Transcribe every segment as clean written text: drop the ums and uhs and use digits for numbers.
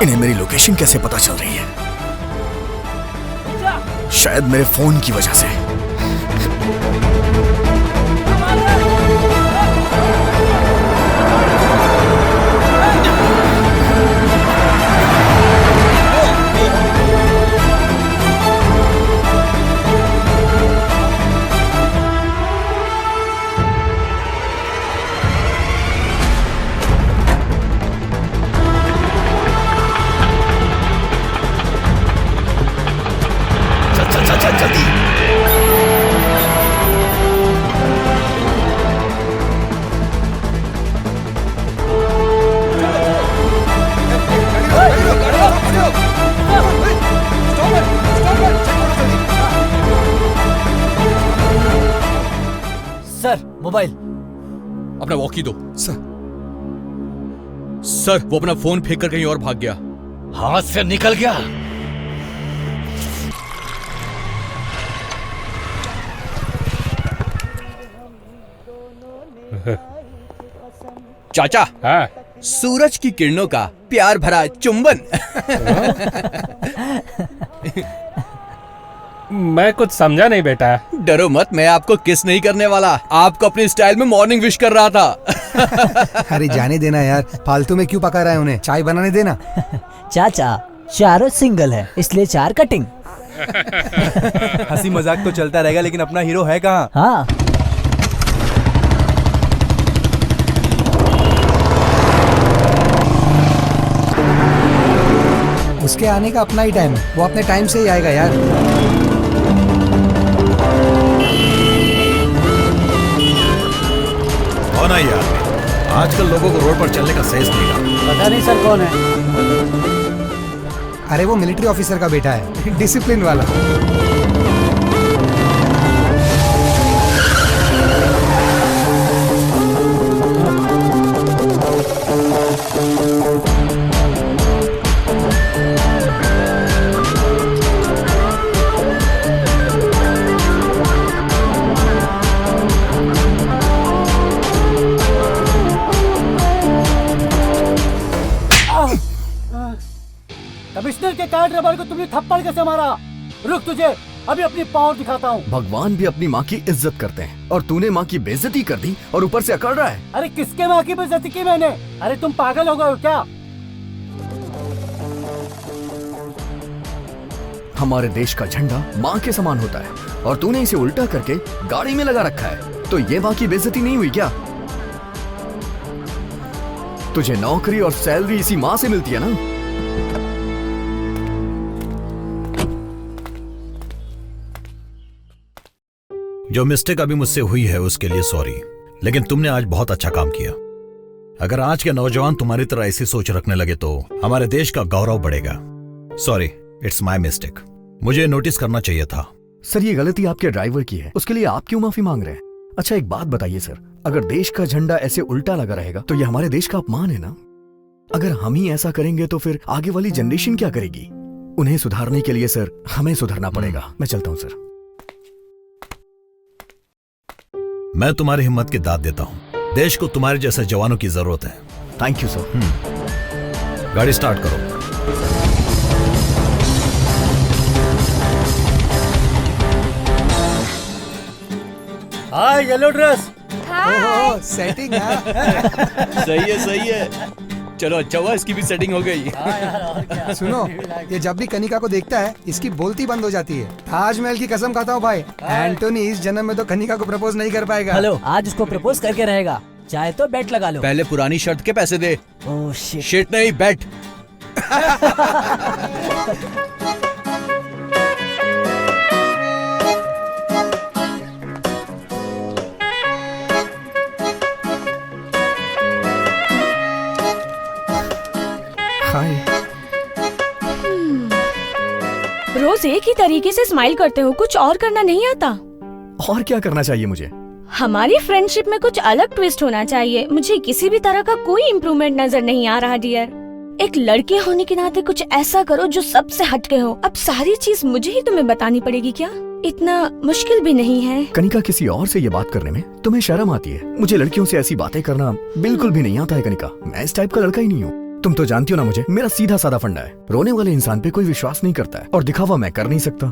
इन्हें मेरी लोकेशन कैसे पता चल रही है? शायद मेरे फोन की वजह से। Sir mobile. अपना वॉकी दो। सर वो अपना फोन फेंक कर कहीं और भाग गया। हाथ से निकल गया। चाचा, हाँ। सूरज की किरणों का प्यार भरा चुंबन। मैं कुछ समझा नहीं बेटा। डरो मत, मैं आपको किस नहीं करने वाला, आपको अपनी स्टाइल में मॉर्निंग विश कर रहा था। अरे जाने देना यार, फालतू में क्यों पका रहा है उन्हें, चाय बनाने देना। चाचा चारों सिंगल है इसलिए 4 कटिंग। हंसी मजाक तो चलता रहेगा लेकिन अपना हीरो है कहाँ? हाँ उसके आने का अपना ही टाइम है, वो अपने टाइम से ही आएगा यार। कौन है यार? आजकल लोगों को रोड पर चलने का सेंस नहीं रहा। पता नहीं सर कौन है। अरे वो मिलिट्री ऑफिसर का बेटा है, डिसिप्लिन वाला। कमिश्नर के कार ड्राइवर को तुमने थप्पड़ कैसे मारा? रुक, तुझे अभी अपनी पावर दिखाता हूँ। भगवान भी अपनी माँ की इज्जत करते हैं और तूने माँ की बेइज्जती कर दी और ऊपर से अकड़ रहा है। अरे किसके माँ की बेइज्जती की मैंने? अरे तुम पागल हो गए हो क्या? हमारे देश का झंडा माँ के समान होता है और तूने इसे उल्टा करके गाड़ी में लगा रखा है, तो ये माँ की बेइज्जती नहीं हुई क्या? तुझे नौकरी और सैलरी इसी माँ से मिलती है ना? जो मिस्टेक अभी मुझसे हुई है उसके लिए सॉरी, लेकिन तुमने आज बहुत अच्छा काम किया। अगर आज के नौजवान तुम्हारी तरह ऐसी सोच रखने लगे तो हमारे देश का गौरव बढ़ेगा। Sorry, it's my mistake. मुझे नोटिस करना चाहिए था। सर ये गलती आपके ड्राइवर की है, उसके लिए आप क्यों माफी मांग रहे हैं? अच्छा एक बात बताइए सर, अगर देश का झंडा ऐसे उल्टा लगा रहेगा तो ये हमारे देश का अपमान है ना? अगर हम ही ऐसा करेंगे तो फिर आगे वाली जनरेशन क्या करेगी? उन्हें सुधारने के लिए सर हमें सुधरना पड़ेगा। मैं चलता हूँ सर। मैं तुम्हारी हिम्मत की दाद देता हूं। देश को तुम्हारे जैसे जवानों की जरूरत है। Thank you sir. गाड़ी स्टार्ट करो। हाय येलो ड्रेस। ओहो सेटिंग है। सही है। चलो अच्छा हुआ इसकी भी सेटिंग हो गई। सुनो, ये जब भी कनिका को देखता है इसकी बोलती बंद हो जाती है। ताजमहल की कसम खाता हूँ भाई, एंटोनी इस जन्म में तो कनिका को प्रपोज नहीं कर पाएगा। हेलो, आज उसको प्रपोज करके रहेगा। चाहे तो बेट लगा लो। पहले पुरानी शर्त के पैसे दे। Oh shit. शिट नहीं, बेट। रोज एक ही तरीके से स्माइल करते हो, कुछ और करना नहीं आता? और क्या करना चाहिए मुझे? हमारी फ्रेंडशिप में कुछ अलग ट्विस्ट होना चाहिए। मुझे किसी भी तरह का कोई इम्प्रूवमेंट नजर नहीं आ रहा डियर। एक लड़के होने के नाते कुछ ऐसा करो जो सबसे हटके हो। अब सारी चीज मुझे ही तुम्हें बतानी पड़ेगी क्या? इतना मुश्किल भी नहीं है। कनिका, किसी और से ये बात करने में तुम्हें शर्म आती है? मुझे लड़कियों से ऐसी बातें करना बिल्कुल भी नहीं आता है कनिका। मैं इस टाइप का लड़का ही नहीं हूँ। तुम तो जानती हो ना मुझे, मेरा सीधा साधा फंडा है, रोने वाले इंसान पे कोई विश्वास नहीं करता है और दिखावा मैं कर नहीं सकता।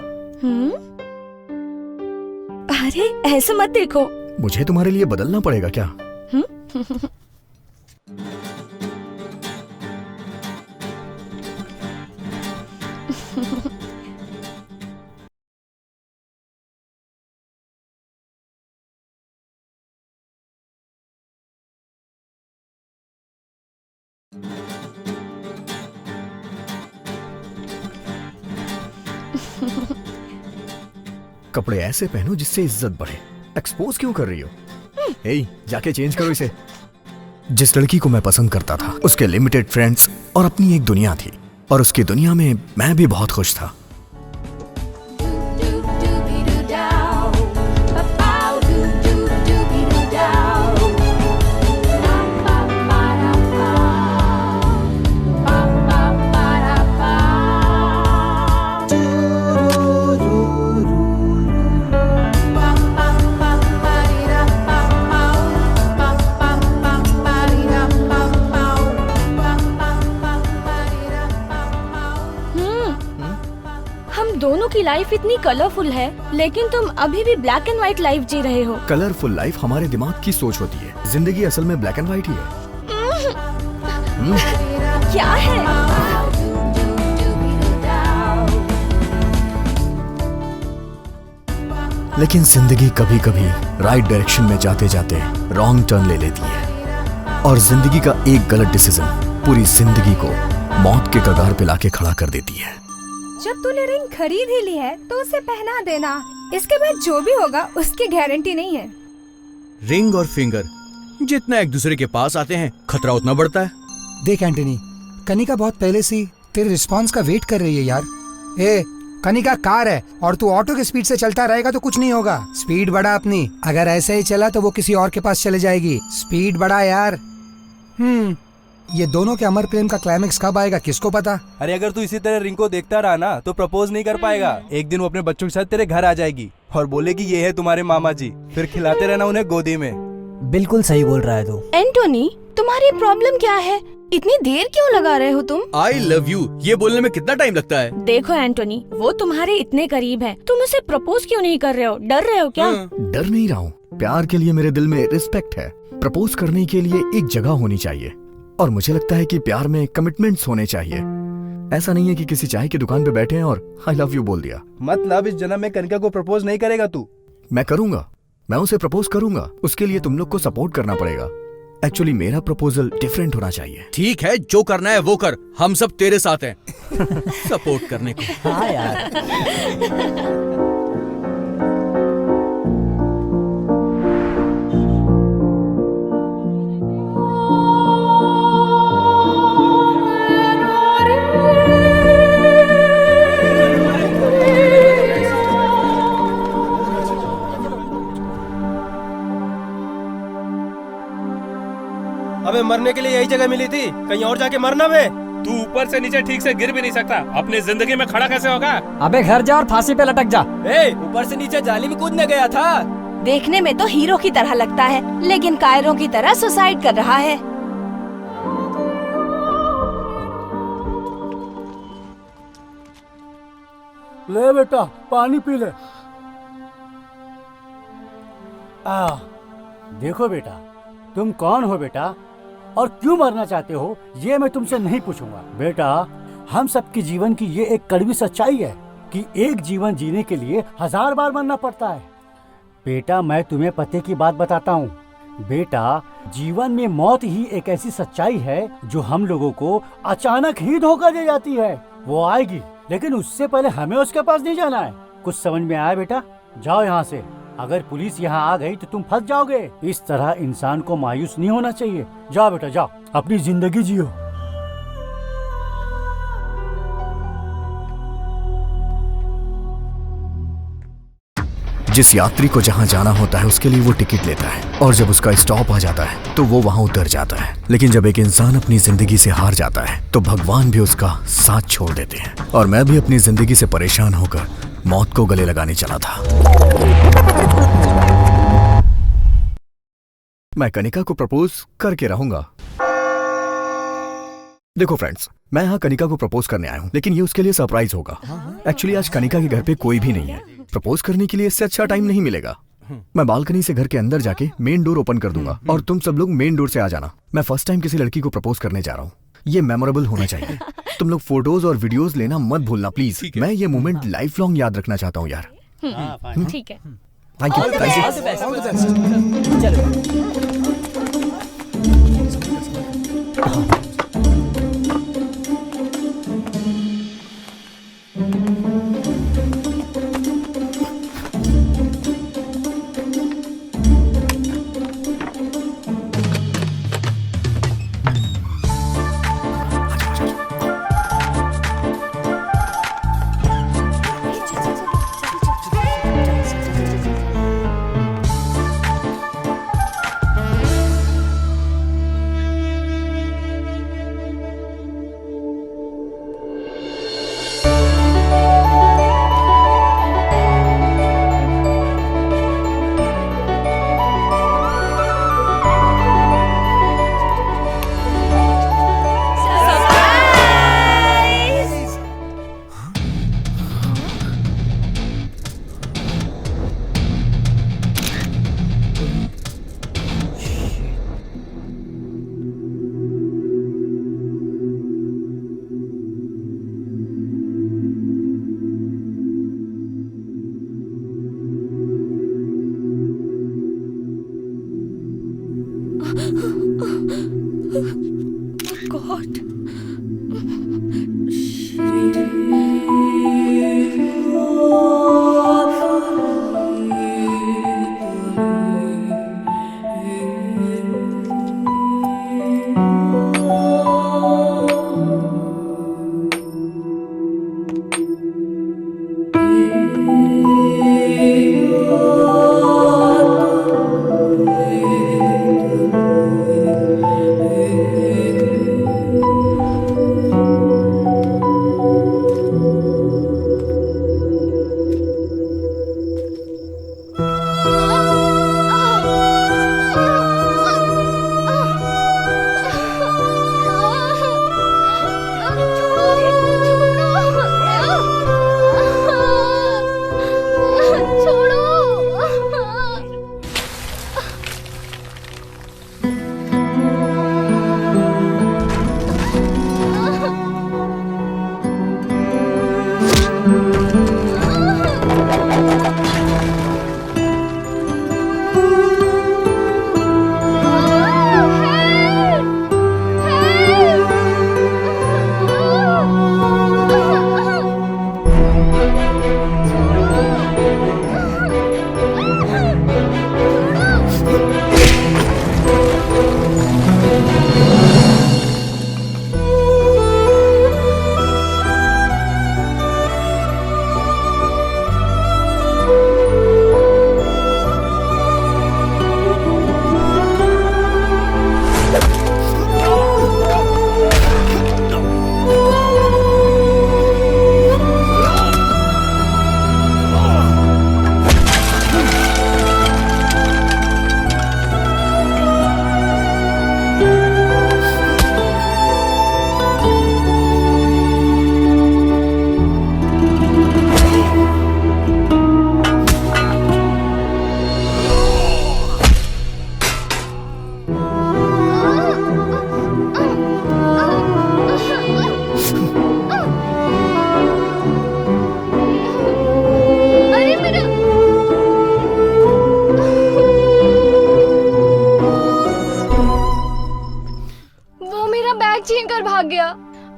अरे ऐसे मत देखो। मुझे तुम्हारे लिए बदलना पड़ेगा क्या? कपड़े ऐसे पहनो जिससे इज्जत बढ़े। एक्सपोज क्यों कर रही हो? हे, जाके चेंज करो इसे। जिस लड़की को मैं पसंद करता था, उसके लिमिटेड फ्रेंड्स और अपनी एक दुनिया थी, और उसकी दुनिया में मैं भी बहुत खुश था। दोनों की लाइफ इतनी कलरफुल है, लेकिन तुम अभी भी ब्लैक एंड व्हाइट लाइफ जी रहे हो। कलरफुल लाइफ हमारे दिमाग की सोच होती है, जिंदगी असल में ब्लैक एंड व्हाइट ही है। क्या है? लेकिन जिंदगी कभी कभी राइट डायरेक्शन में जाते जाते रॉन्ग टर्न ले लेती है, और जिंदगी का एक गलत डिसीजन पूरी जिंदगी को मौत के कगार पे लाके खड़ा कर देती है। जब तूने रिंग खरीद ही ली है तो उसे पहना देना, इसके बाद जो भी होगा उसकी गारंटी नहीं है। रिंग और फिंगर जितना एक दूसरे के पास आते हैं, खतरा उतना बढ़ता है। देख एंटनी, कनिका बहुत पहले से तेरे रिस्पांस का वेट कर रही है यार। ए, कनिका कार है और तू ऑटो की स्पीड से चलता रहेगा तो कुछ नहीं होगा। स्पीड बढ़ा अपनी, अगर ऐसे ही चला तो वो किसी और के पास चले जाएगी। स्पीड बढ़ा यार। ये दोनों के अमर प्रेम का क्लाइमेक्स कब आएगा किसको पता। अरे अगर तू इसी तरह रिंग को देखता रहा ना तो प्रपोज नहीं कर पाएगा। एक दिन वो अपने बच्चों के साथ तेरे घर आ जाएगी और बोलेगी ये है तुम्हारे मामा जी, फिर खिलाते रहना उन्हें गोदी में। बिल्कुल सही बोल रहा है तू। एंटोनी, तुम्हारी प्रॉब्लम क्या है? इतनी देर क्यों लगा रहे हो तुम? आई लव यू ये बोलने में कितना टाइम लगता है? देखो एंटोनी, वो तुम्हारे इतने करीब है, तुम उसे प्रपोज क्यों नहीं कर रहे हो? डर रहे हो क्या? डर नहीं रहा हूँ, प्यार के लिए मेरे दिल में रिस्पेक्ट है। प्रपोज करने के लिए एक जगह होनी चाहिए, और मुझे लगता है कि प्यार में कमिटमेंट्स होने चाहिए। ऐसा नहीं है कि किसी चाय की दुकान पे बैठे हैं और आई लव यू बोल दिया। मतलब इस जन्म में कनिका को प्रपोज नहीं करेगा तू? मैं करूंगा, मैं उसे प्रपोज करूंगा। उसके लिए तुम लोग को सपोर्ट करना पड़ेगा। एक्चुअली मेरा प्रपोजल डिफरेंट होना चाहिए। ठीक है, जो करना है वो कर, हम सब तेरे साथ हैं सपोर्ट करने को। हाँ यार। अबे मरने के लिए यही जगह मिली थी, कहीं और जाके मरना बे। तू ऊपर से नीचे ठीक से गिर भी नहीं सकता, अपनी जिंदगी में खड़ा कैसे होगा? अबे घर जा और फांसी पे लटक जा। ऊपर से नीचे जाली में कूदने गया था। देखने में तो हीरो की तरह लगता है, लेकिन कायरों की तरह सुसाइड कर रहा है। ले बेटा, पानी पी ले। देखो बेटा, तुम कौन हो बेटा और क्यों मरना चाहते हो, ये मैं तुमसे नहीं पूछूंगा। बेटा, हम सबकी जीवन की ये एक कड़वी सच्चाई है कि एक जीवन जीने के लिए 1000 बार मरना पड़ता है। बेटा, मैं तुम्हें पते की बात बताता हूँ। बेटा, जीवन में मौत ही एक ऐसी सच्चाई है जो हम लोगों को अचानक ही धोखा दे जाती है। वो आएगी, लेकिन उससे पहले हमें उसके पास नहीं जाना है। कुछ समझ में आया बेटा? जाओ यहाँ से। अगर पुलिस यहाँ आ गई तो तुम फंस जाओगे। इस तरह इंसान को मायूस नहीं होना चाहिए। जाओ बेटा, जाओ, अपनी जिंदगी जियो। जिस यात्री को जहां जाना होता है उसके लिए वो टिकट लेता है, और जब उसका स्टॉप आ जाता है तो वो वहां उतर जाता है। लेकिन जब एक इंसान अपनी जिंदगी से हार जाता है तो भगवान भी उसका साथ छोड़ देते हैं। और मैं भी अपनी जिंदगी से परेशान होकर मौत को गले लगाने चला था। मैं कनिका को प्रपोज करके रहूंगा। देखो फ्रेंड्स, मैं यहाँ कनिका को प्रपोज करने आया हूँ, लेकिन ये उसके लिए सरप्राइज होगा। एक्चुअली आज कनिका के घर पे कोई भी नहीं है। प्रपोज करने के लिए इससे अच्छा टाइम नहीं मिलेगा। मैं बालकनी से घर के अंदर जाके मेन डोर ओपन कर दूंगा और तुम सब लोग मेन डोर से आ जाना। मैं फर्स्ट टाइम किसी लड़की को प्रपोज करने जा रहा हूँ। ये मेमोरेबल होना चाहिए। तुम लोग फोटोज और वीडियोस लेना मत भूलना प्लीज। मैं ये मोमेंट लाइफ लॉन्ग याद रखना चाहता हूँ यार। ठीक है। Thank you. गॉड।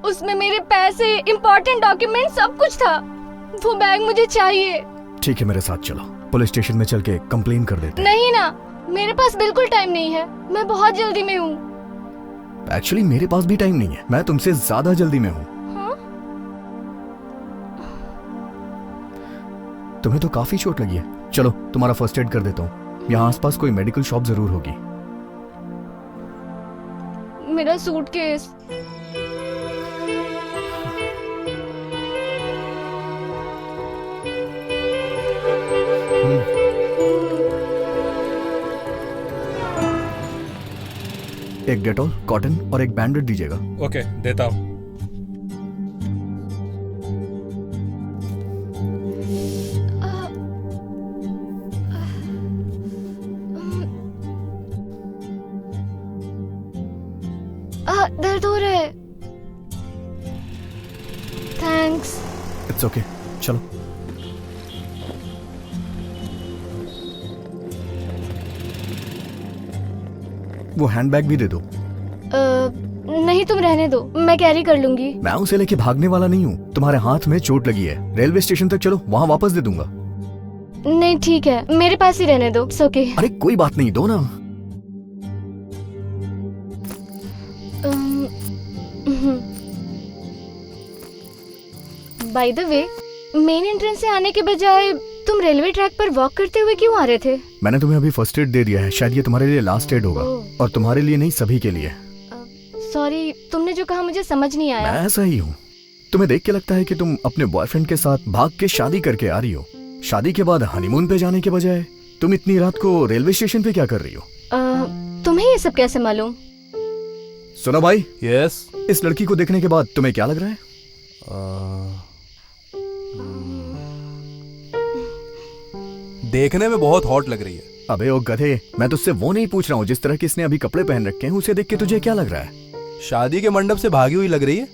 उसमें मेरे पैसे, इम्पोर्टेंट डॉक्यूमेंट सब कुछ था। वो बैग मुझे चाहिए। ठीक है, मेरे साथ चलो, पुलिस स्टेशन में चल के कंप्लेन कर देते हैं। नहीं ना, मेरे पास बिल्कुल टाइम नहीं है, मैं बहुत जल्दी में हूँ। एक्चुअली मेरे पास भी टाइम नहीं है, मैं तुमसे ज्यादा जल्दी में हूँ। हाँ? तुम्हें तो काफी चोट लगी है। चलो तुम्हारा फर्स्ट एड कर देता हूँ। यहाँ आसपास कोई मेडिकल शॉप जरूर होगी। मेरा सूटकेस। एक डेटॉल, कॉटन और एक बैंडेड दीजिएगा। ओके, देता हूँ। दर्द हो रहा है। थैंक्स। इट्स ओके, चलो। वो हैंडबैग भी दे दो। नहीं, तुम रहने दो, मैं कैरी कर लूंगी। मैं उसे लेके भागने वाला नहीं हूँ। तुम्हारे हाथ में चोट लगी है। रेलवे स्टेशन तक चलो, वहाँ वापस दे दूंगा। नहीं ठीक है, मेरे पास ही रहने दो। It's okay. अरे कोई बात नहीं, दो ना। By the way, main entrance से आने के बजाय तुम रेलवे ट्रैक पर वॉक करते हुए क्यों आ रहे थे? मैंने तुम्हें अभी फर्स्ट एड दे दिया है, शायद ये तुम्हारे लिए लास्ट एड होगा। और तुम्हारे लिए नहीं, सभी के लिए। सॉरी, तुमने जो कहा मुझे समझ नहीं आया। मैं ऐसा ही हूँ। तुम्हें देख के लगता है कि तुम अपने बॉयफ्रेंड के साथ भाग के शादी करके आ रही हो। शादी के बाद हनीमून पे जाने के बजाय तुम इतनी रात को रेलवे स्टेशन पे क्या कर रही हो? तुम्हें ये सब कैसे मालूम? सुनो भाई। यस। इस लड़की को देखने के बाद तुम्हें क्या लग रहा है? देखने में बहुत हॉट लग रही है। अबे ओ गधे, मैं तुझसे वो नहीं पूछ रहा हूँ जिस तरह की इसने अभी कपड़े पहन रखे हैं, उसे देख के तुझे क्या लग रहा है? शादी के मंडप से भागी हुई लग रही है।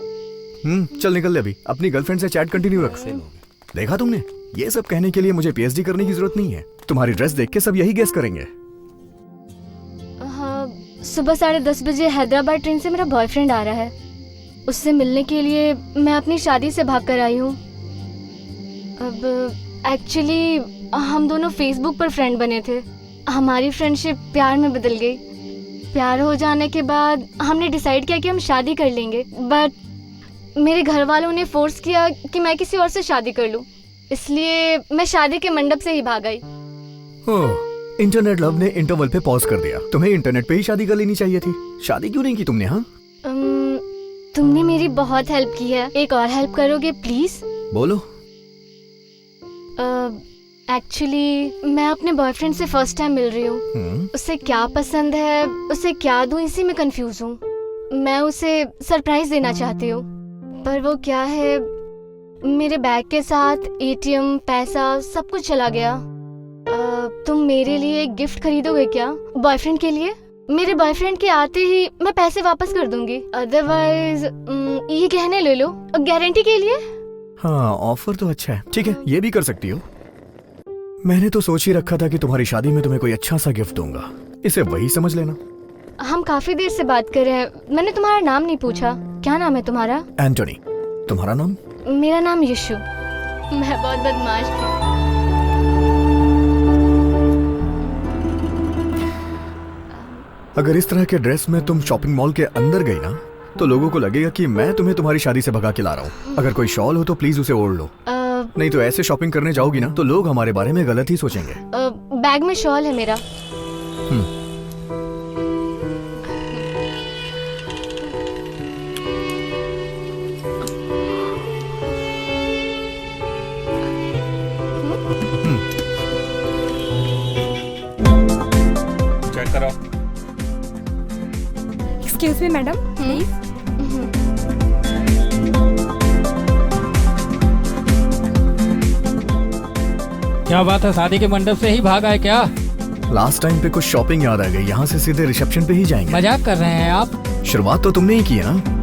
चल निकल ले अभी, अपनी गर्लफ्रेंड से चैट कंटिन्यू रख। देखा तुमने, ये सब कहने के लिए मुझे पीएचडी करने की जरूरत नहीं है। तुम्हारी ड्रेस देख के सब यही गेस करेंगे। सुबह 10:30 बजे हैदराबाद ट्रेन से मेरा बॉयफ्रेंड आ रहा है। उससे मिलने के लिए मैं अपनी शादी से भाग कर आई हूँ। अब एक्चुअली हम दोनों फेसबुक पर फ्रेंड बने थे। हमारी फ्रेंडशिप प्यार में बदल गई। प्यार हो जाने के बाद हमने डिसाइड किया कि हम शादी कर लेंगे, बट मेरे घर वालों ने फोर्स किया कि मैं किसी और से शादी कर लूं। इसलिए मैं शादी के मंडप से ही भाग आई। इंटरनेट लव ने इंटरवल पे पॉज कर दिया। तुम्हें इंटरनेट पे ही शादी कर लेनी चाहिए थी। शादी क्यों नहीं की तुमने? हाँ, तुमने मेरी बहुत हेल्प की है। एक और हेल्प करोगे प्लीज? बोलो। एक्चुअली मैं अपने बॉयफ्रेंड से फर्स्ट टाइम मिल रही हूँ। उसे क्या पसंद है, उसे क्या दूं, इसी में कंफ्यूज हूँ। मैं उसे सरप्राइज देना चाहती हूँ, पर वो क्या है, मेरे बैग के साथ एटीएम, पैसा सब कुछ चला गया। तुम मेरे लिए एक गिफ्ट खरीदोगे क्या बॉयफ्रेंड के लिए? मेरे बॉयफ्रेंड के आते ही मैं पैसे वापस कर दूंगी। अदरवाइज ये गहने ले लो, गारंटी के लिए। हाँ, ऑफर तो अच्छा है। ठीक है, ये भी कर सकती हो। मैंने तो सोच ही रखा था कि तुम्हारी शादी में तुम्हें कोई अच्छा सा गिफ्ट दूंगा। इसे वही समझ लेना। हम काफी देर से बात कर रहे हैं। मैंने तुम्हारा नाम नहीं पूछा। क्या नाम है तुम्हारा? एंटोनी। तुम्हारा नाम? मेरा नाम यशु। मैं बहुत बदमाश थी। अगर इस तरह के ड्रेस में तुम शॉपिंग मॉल के अंदर गई ना, तो लोगों को लगेगा कि मैं तुम्हें तुम्हारी शादी से भगा के ला रहा हूँ। अगर कोई शॉल हो तो प्लीज उसे ओढ़ लो। नहीं तो ऐसे शॉपिंग करने जाओगी ना तो लोग हमारे बारे में गलत ही सोचेंगे। बैग में शॉल है मेरा। चेक करो। Excuse me madam, please. क्या बात है, शादी के मंडप से ही भागा है क्या? लास्ट टाइम पे कुछ शॉपिंग याद आ गई। यहाँ से सीधे रिसेप्शन पे ही जाएंगे। मजाक कर रहे हैं आप? शुरुआत तो तुमने ही की है ना।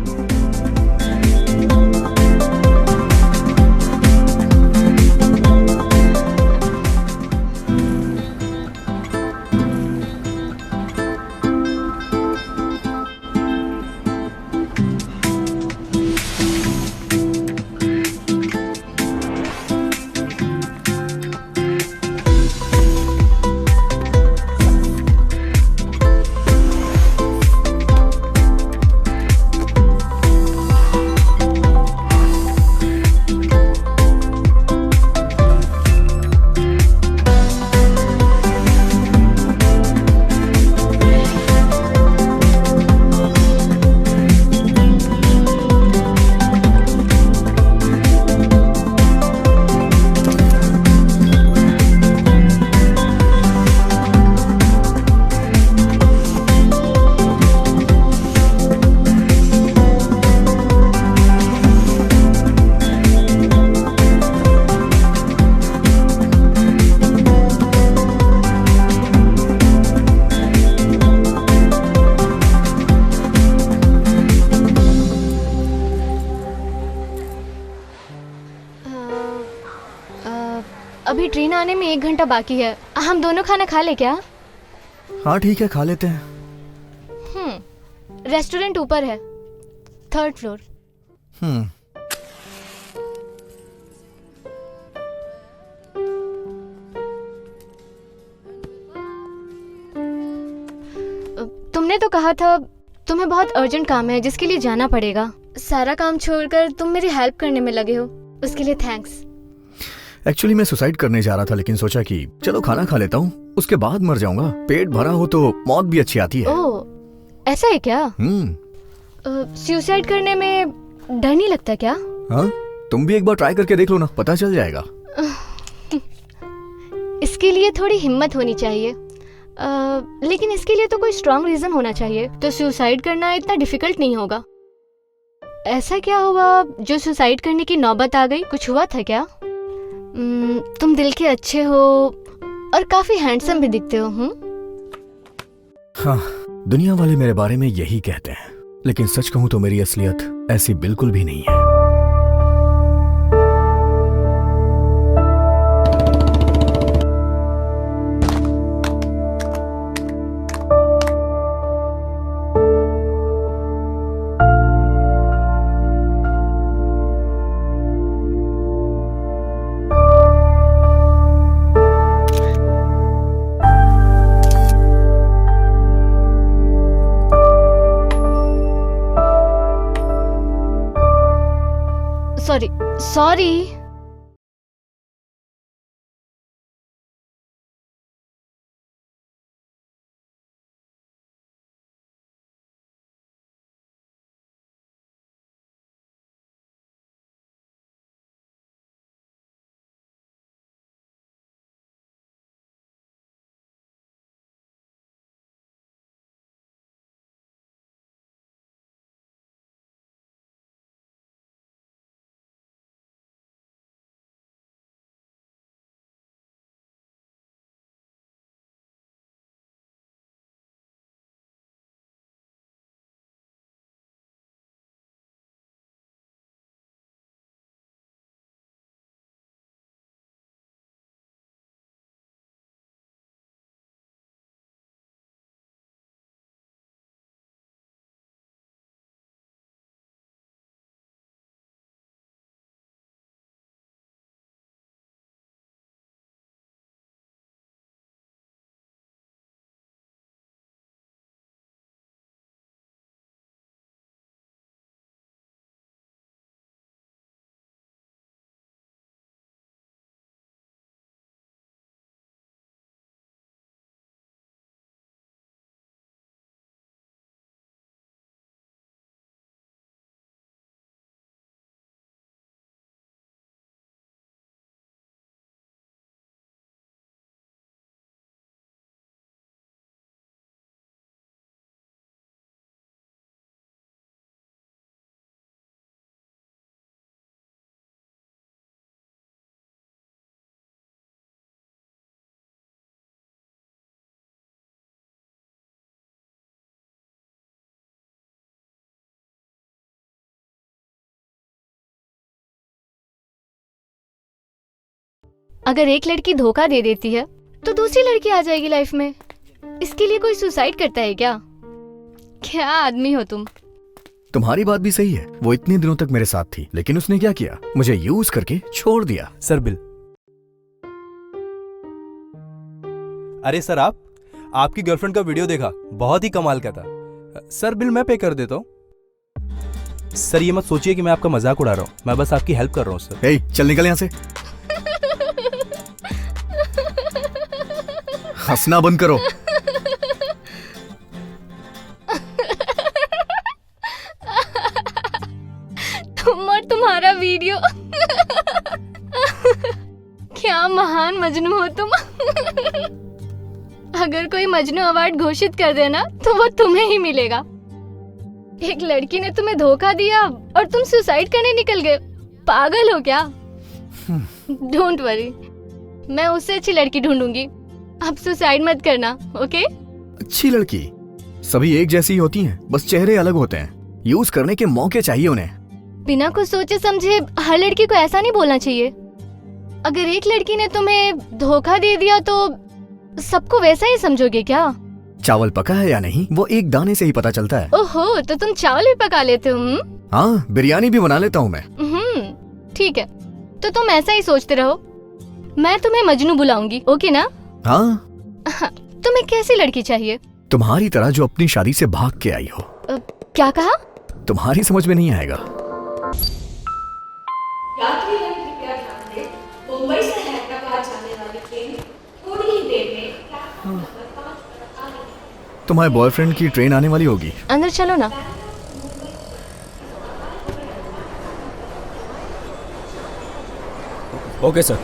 अभी ट्रेन आने में 1 घंटा बाकी है। हम दोनों खाना खा ले क्या? हाँ ठीक है, खा लेते हैं। रेस्टोरेंट ऊपर है, 3rd फ्लोर। तुमने तो कहा था तुम्हें बहुत अर्जेंट काम है जिसके लिए जाना पड़ेगा। सारा काम छोड़कर तुम मेरी हेल्प करने में लगे हो, उसके लिए थैंक्स। एक्चुअली मैं सुसाइड करने जा रहा था, लेकिन सोचा कि चलो खाना खा लेता हूँ, उसके बाद मर जाऊंगा। पेट भरा हो तो मौत भी अच्छी आती है। ओह, ऐसा है क्या? सुसाइड करने में डर नहीं लगता क्या? हाँ, तुम भी एक बार ट्राई करके देख लो ना, पता चल जाएगा। इसके लिए थोड़ी हिम्मत होनी चाहिए, लेकिन इसके लिए तो कोई स्ट्रॉन्ग रीजन होना चाहिए। तो सुसाइड करना इतना डिफिकल्ट नहीं होगा। ऐसा क्या हुआ जो सुसाइड करने की नौबत आ गई? कुछ हुआ था क्या? तुम दिल के अच्छे हो और काफी हैंडसम भी दिखते हो। हाँ, दुनिया वाले मेरे बारे में यही कहते हैं, लेकिन सच कहूं तो मेरी असलियत ऐसी बिल्कुल भी नहीं है। सॉरी। अगर एक लड़की धोखा दे देती है तो दूसरी लड़की आ जाएगी लाइफ में। इसके लिए कोई सुसाइड करता है क्या? क्या आदमी हो तुम। तुम्हारी बात भी सही है। वो इतने दिनों तक मेरे साथ थी, लेकिन उसने क्या किया? मुझे यूज करके छोड़ दिया। Sir bill. अरे सर, आपकी गर्लफ्रेंड का वीडियो देखा, बहुत ही कमाल का था। सर बिल मैं पे कर देता हूँ। सर ये मत सोचिए कि मैं आपका मजाक उड़ा रहा हूँ, मैं बस आपकी हेल्प कर रहा हूँ सर। हे, चल निकल यहाँ से। हंसना बंद करो। तुम और तुम्हारा वीडियो। क्या महान मजनू हो तुम। अगर कोई मजनू अवार्ड घोषित कर देना तो वो तुम्हें ही मिलेगा। एक लड़की ने तुम्हें धोखा दिया और तुम सुसाइड करने निकल गए। पागल हो क्या? डोंट वरी, मैं उससे अच्छी लड़की ढूंढूंगी। अब सुसाइड मत करना, ओके? अच्छी लड़की सभी एक जैसी होती हैं, बस चेहरे अलग होते हैं। यूज करने के मौके चाहिए उन्हें। बिना कुछ सोचे समझे हर लड़की को ऐसा नहीं बोलना चाहिए। अगर एक लड़की ने तुम्हें धोखा दे दिया तो सबको वैसा ही समझोगे क्या? चावल पका है या नहीं वो एक दाने से ही पता चलता है। ओहो, तो तुम चावल भी पका लेते हो? हाँ, बिरयानी भी बना लेता हूँ मैं। ठीक है, तो तुम ऐसा ही सोचते रहो। मैं तुम्हें मजनू बुलाऊंगी, ओके ना? हाँ। तुम्हें कैसी लड़की चाहिए? तुम्हारी तरह जो अपनी शादी से भाग के आई हो। क्या कहा? तुम्हारी समझ में नहीं आएगा। यात्रीगण कृपया ध्यान दें, मुंबई से हैदराबाद जाने वाली ट्रेन थोड़ी ही देर में प्लेटफॉर्म नंबर 5 पर आ रही है। तुम्हारे बॉयफ्रेंड की ट्रेन आने वाली होगी। अंदर चलो ना। Okay sir.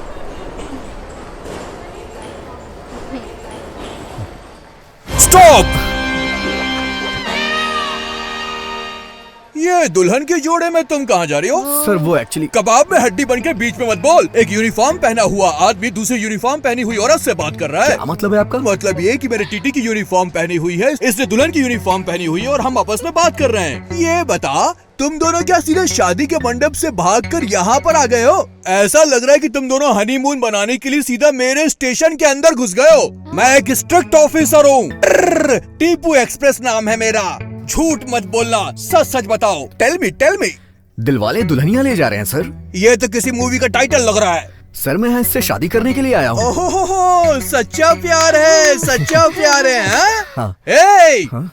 स्टॉप! ये दुल्हन के जोड़े में तुम कहाँ जा रही हो? सर वो एक्चुअली कबाब में हड्डी बनके बीच में मत बोल। एक यूनिफॉर्म पहना हुआ आदमी दूसरी यूनिफॉर्म पहनी हुई औरत से बात कर रहा है। क्या मतलब है आपका? मतलब ये कि मेरे टीटी की यूनिफॉर्म पहनी हुई है, इसने दुल्हन की यूनिफॉर्म पहनी हुई है और हम आपस में बात कर रहे हैं। ये बता, तुम दोनों क्या सीधे शादी के मंडप से भागकर यहाँ पर आ गए हो? ऐसा लग रहा है कि तुम दोनों हनीमून बनाने के लिए सीधा मेरे स्टेशन के अंदर घुस गए हो। मैं एक स्ट्रिक्ट ऑफिसर हूँ, टीपू एक्सप्रेस नाम है मेरा। झूठ मत बोलना, सच सच बताओ। Tell me. दिलवाले दुल्हनिया ले जा रहे हैं सर। ये तो किसी मूवी का टाइटल लग रहा है। सर मैं यहाँ इससे शादी करने के लिए आया हूँ। ओहो, सच्चा प्यार है, सच्चा प्यार है। हाँ? ए! हाँ?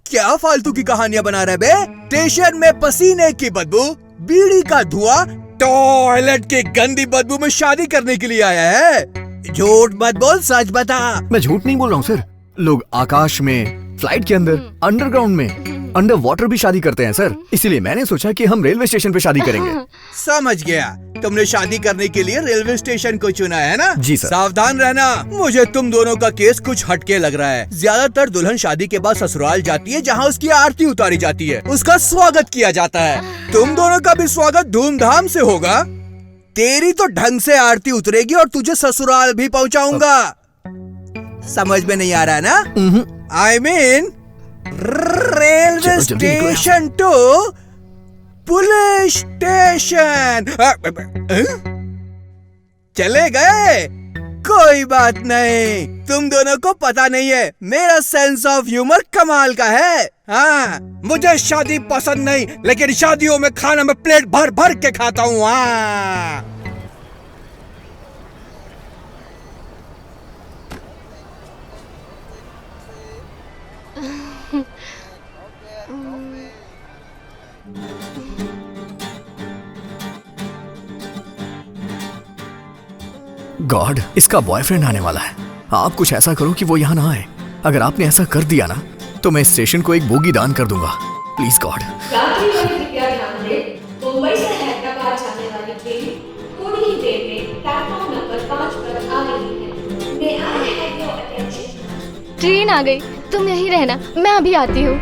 क्या फालतू की कहानियां बना रहे बे? स्टेशन में पसीने की बदबू, बीड़ी का धुआं, टॉयलेट की गंदी बदबू में शादी करने के लिए आया है। झूठ मत बोल, सच बता। मैं झूठ नहीं बोल रहा हूँ सर। लोग आकाश में, फ्लाइट के अंदर, अंडरग्राउंड में, अंडर वाटर भी शादी करते हैं सर। इसीलिए मैंने सोचा कि हम रेलवे स्टेशन पे शादी करेंगे। समझ गया, तुमने शादी करने के लिए रेलवे स्टेशन को चुना है ना? जी सर। सावधान रहना, मुझे तुम दोनों का केस कुछ हटके लग रहा है। ज्यादातर दुल्हन शादी के बाद ससुराल जाती है, जहाँ उसकी आरती उतारी जाती है, उसका स्वागत किया जाता है। तुम दोनों का भी स्वागत धूमधाम से होगा। तेरी तो ढंग से आरती उतरेगी और तुझे ससुराल भी पहुँचाऊंगा। समझ में नहीं आ रहा है ना? I mean, railway station to police station. चले गए? कोई बात नहीं, तुम दोनों को पता नहीं है, मेरा सेंस ऑफ ह्यूमर कमाल का है। हाँ, मुझे शादी पसंद नहीं, लेकिन शादियों में खाना में प्लेट भर भर के खाता हूँ। हाँ, गॉड, इसका बॉयफ्रेंड आने वाला है। आप कुछ ऐसा करो कि वो यहाँ ना आए। अगर आपने ऐसा कर दिया ना तो मैं स्टेशन को एक बोगी दान कर दूंगा। Please God. यात्रीगण कृपया ध्यान दें, मुंबई से हैदराबाद जाने वाली ट्रेन थोड़ी ही देर में प्लेटफॉर्म नंबर 5 पर आ रही है। May I have your attention? Train आ गई, तुम यहीं रहना, मैं अभी आती हूँ।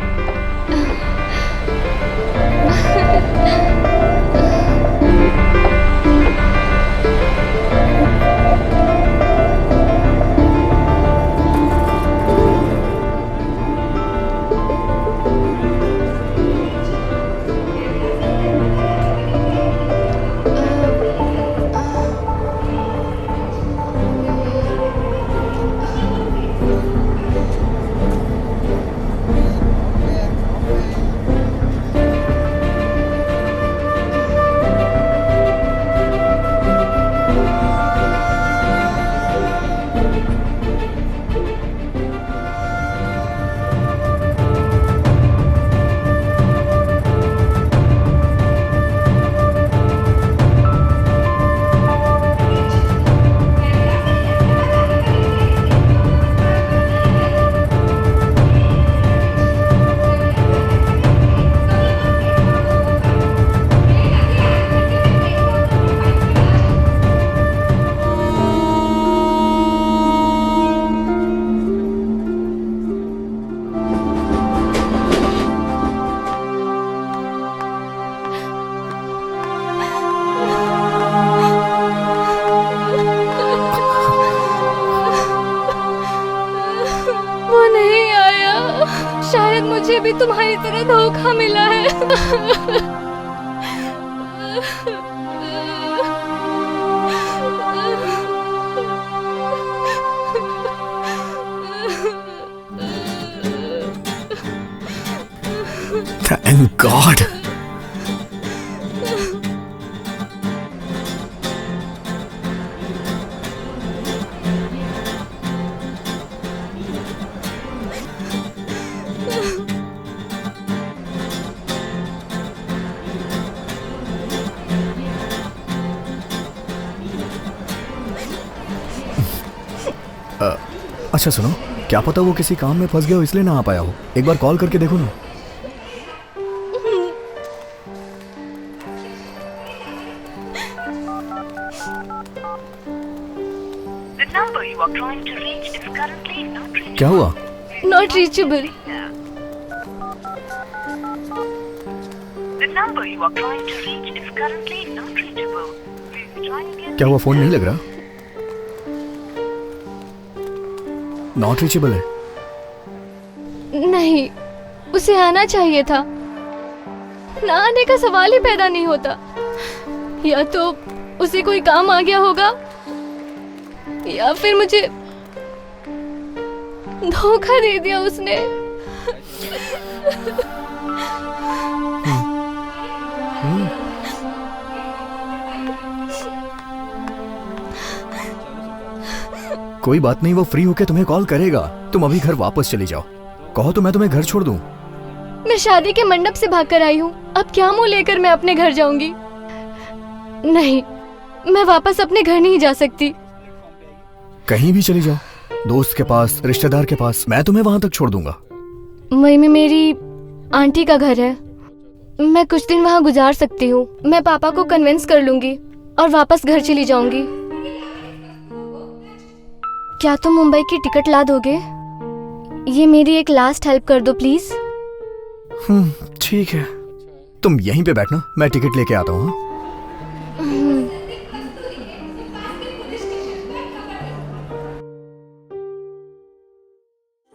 शायद मुझे भी तुम्हारी तरह धोखा मिला है। Thank God. अच्छा सुनो, क्या पता वो किसी काम में फंस गया हो इसलिए ना आ पाया हो। एक बार कॉल करके देखो ना। क्या हुआ? Not reachable. क्या हुआ, फोन नहीं लग रहा? नॉट रीचेबल है? नहीं, उसे आना चाहिए था। ना आने का सवाल ही पैदा नहीं होता। या तो उसे कोई काम आ गया होगा या फिर मुझे धोखा दे दिया उसने। कोई बात नहीं, वो फ्री होके तुम्हें कॉल करेगा। तुम अभी घर वापस चली जाओ। कहो तो मैं तुम्हें घर छोड़ दूं। मैं शादी के मंडप से भाग कर आई हूँ। अब क्या मुंह लेकर मैं अपने घर जाऊंगी? नहीं, मैं वापस अपने घर नहीं जा सकती। कहीं भी चली जाओ, दोस्त के पास, रिश्तेदार के पास, मैं तुम्हें वहां तक छोड़ दूंगा। मई में मेरी आंटी का घर है। मैं कुछ दिन वहाँ गुजार सकती हूँ। मैं पापा को कन्विंस कर लूंगी और वापस घर चली जाऊंगी। क्या तुम मुंबई की टिकट ला दोगे? ये मेरी एक लास्ट हेल्प कर दो प्लीज। ठीक है, तुम यहीं पे बैठना, मैं टिकट लेके आता हूँ।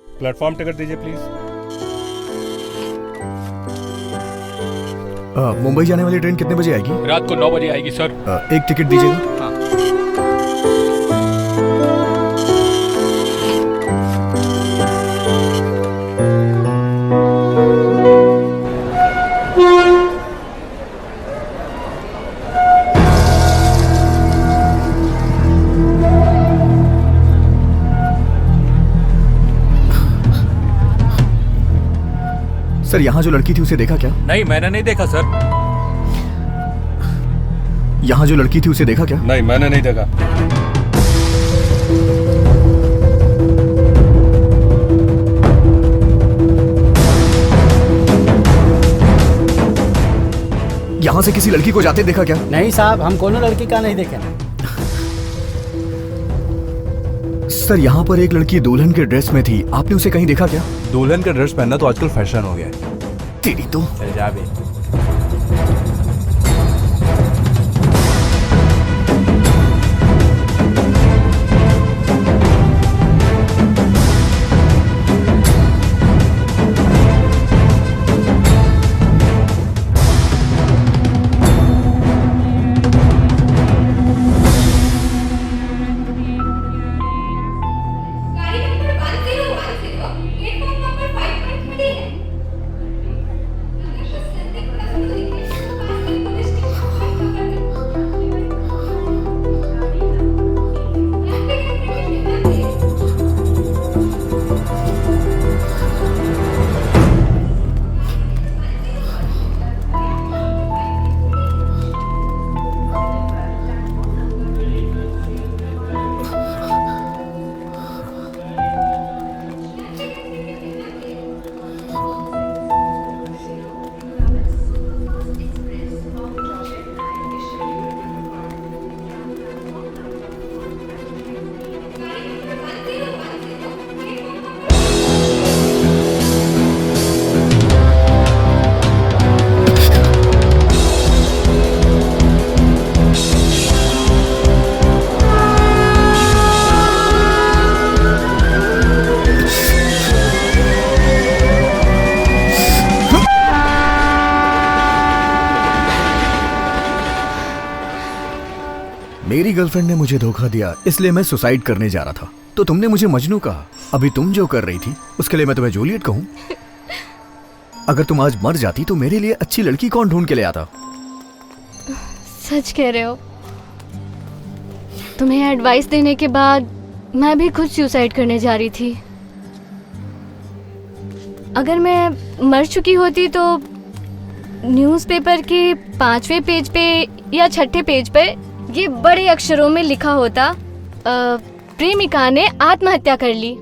प्लेटफॉर्म टिकट दीजिए प्लीज। मुंबई जाने वाली ट्रेन कितने बजे आएगी? रात को 9 बजे आएगी सर। एक टिकट दीजिएगा। सर, यहाँ जो लड़की थी उसे देखा क्या? नहीं, मैंने नहीं देखा सर। यहाँ जो लड़की थी उसे देखा क्या? नहीं, मैंने नहीं देखा। यहाँ से किसी लड़की को जाते देखा क्या? नहीं साहब, हम कोनो लड़की का नहीं देखे। सर, यहाँ पर एक लड़की दुल्हन के ड्रेस में थी, आपने उसे कहीं देखा क्या? दुल्हन का ड्रेस पहनना तो आजकल फैशन हो गया है। तेरी तो। चल जा बे। मेरी गर्लफ्रेंड ने मुझे धोखा दिया, इसलिए मैं सुसाइड करने जा रहा था, तो तुमने मुझे मजनू कहा। अभी तुम जो कर रही थी उसके लिए मैं तुम्हें जूलियट कहूँ? अगर तुम आज मर जाती तो मेरे लिए अच्छी लड़की कौन ढूंढ के ले आता? सच कह रहे हो। तुम्हें एडवाइस देने के बाद मैं भी खुद सुसाइड करने जा रही थी। अगर मैं मर चुकी होती तो न्यूज़पेपर के 5वें पेज पे या 6ठे पेज पे ये बड़े अक्षरों में लिखा होता, प्रेमिका ने आत्महत्या कर ली।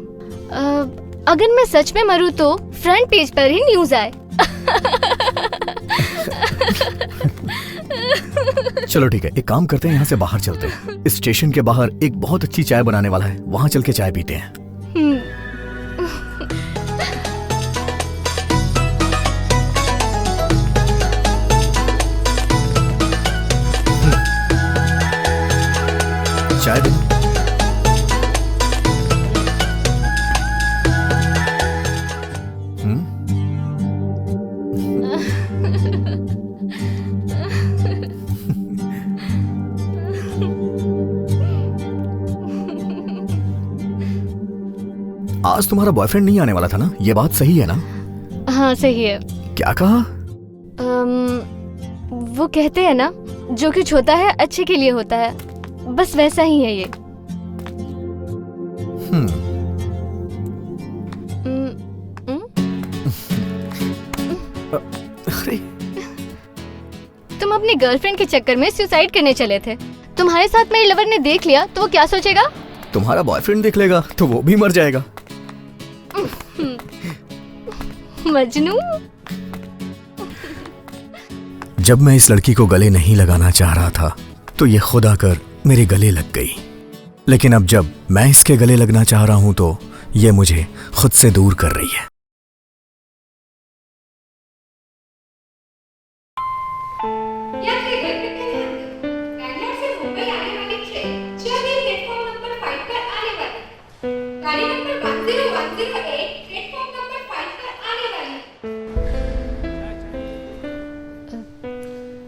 अगर मैं सच में मरूं तो फ्रंट पेज पर ही न्यूज़ आए। चलो ठीक है, एक काम करते हैं, यहाँ से बाहर चलते हैं। इस स्टेशन के बाहर एक बहुत अच्छी चाय बनाने वाला है, वहाँ चल के चाय पीते हैं। चाय दे। आज तुम्हारा बॉयफ्रेंड नहीं आने वाला था ना? ये बात सही है ना? हाँ सही है। क्या कहा? वो कहते हैं ना, जो कुछ होता है अच्छे के लिए होता है, बस वैसा ही है ये। अरे तुम अपनी गर्लफ्रेंड के चक्कर में सुसाइड करने चले थे। तुम्हारे साथ मेरे लवर ने देख लिया तो वो क्या सोचेगा? तुम्हारा बॉयफ्रेंड देख लेगा तो वो भी मर जाएगा। मजनू। जब मैं इस लड़की को गले नहीं लगाना चाह रहा था तो ये खुद आकर मेरे गले लग गई, लेकिन अब जब मैं इसके गले लगना चाह रहा हूं तो ये मुझे खुद से दूर कर रही है।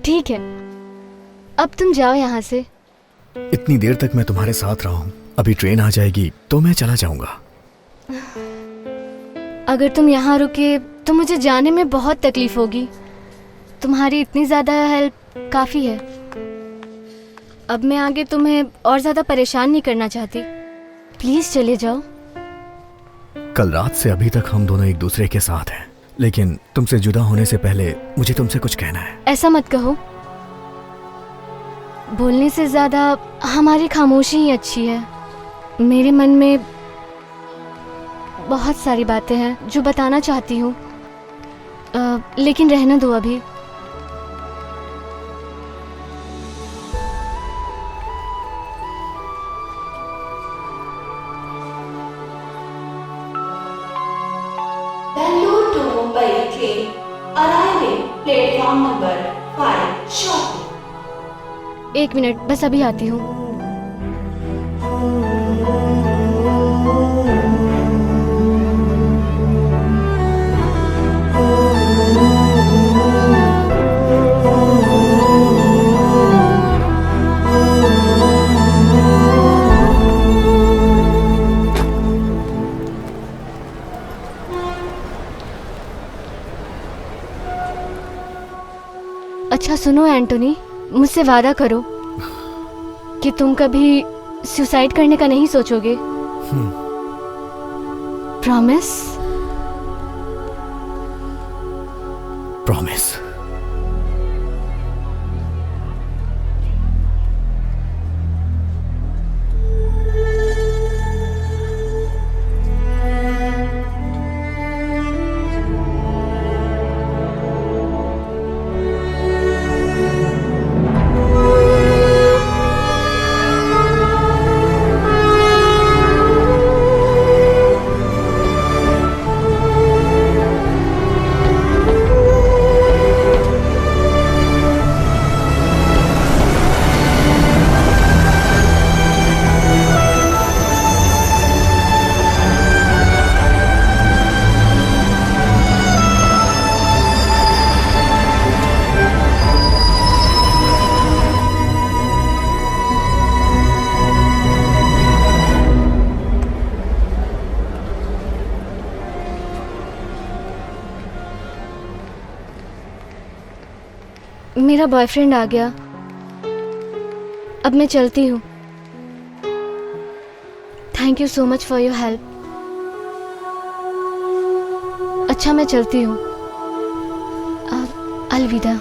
ठीक है, अब तुम जाओ यहाँ से। इतनी देर तक मैं तुम्हारे साथ रहा हूँ, अभी ट्रेन आ जाएगी तो मैं चला जाऊंगा। अगर तुम यहाँ रुके तो मुझे जाने में बहुत तकलीफ होगी। तुम्हारी इतनी ज़्यादा हेल्प काफ़ी है। अब मैं आगे तुम्हें और ज़्यादा परेशान नहीं करना चाहती। प्लीज़ चले जाओ। कल रात से अभी तक हम दोनों एक दूसरे के साथ हैं, लेकिन तुमसे जुदा होने से पहले मुझे तुमसे कुछ कहना है। ऐसा मत कहो। बोलने से ज़्यादा हमारी खामोशी ही अच्छी है। मेरे मन में बहुत सारी बातें हैं जो बताना चाहती हूँ, लेकिन रहने दो अभी। Bangalore to Mumbai train arriving platform number 5 shortly. 1 minute, बस अभी आती हूँ। अच्छा सुनो एंटोनी, मुझसे वादा करो कि तुम कभी सुसाइड करने का नहीं सोचोगे। प्रॉमिस? प्रॉमिस। मेरा बॉयफ्रेंड आ गया। अब मैं चलती हूँ। Thank you so much for your help. अच्छा, मैं चलती हूँ। अलविदा।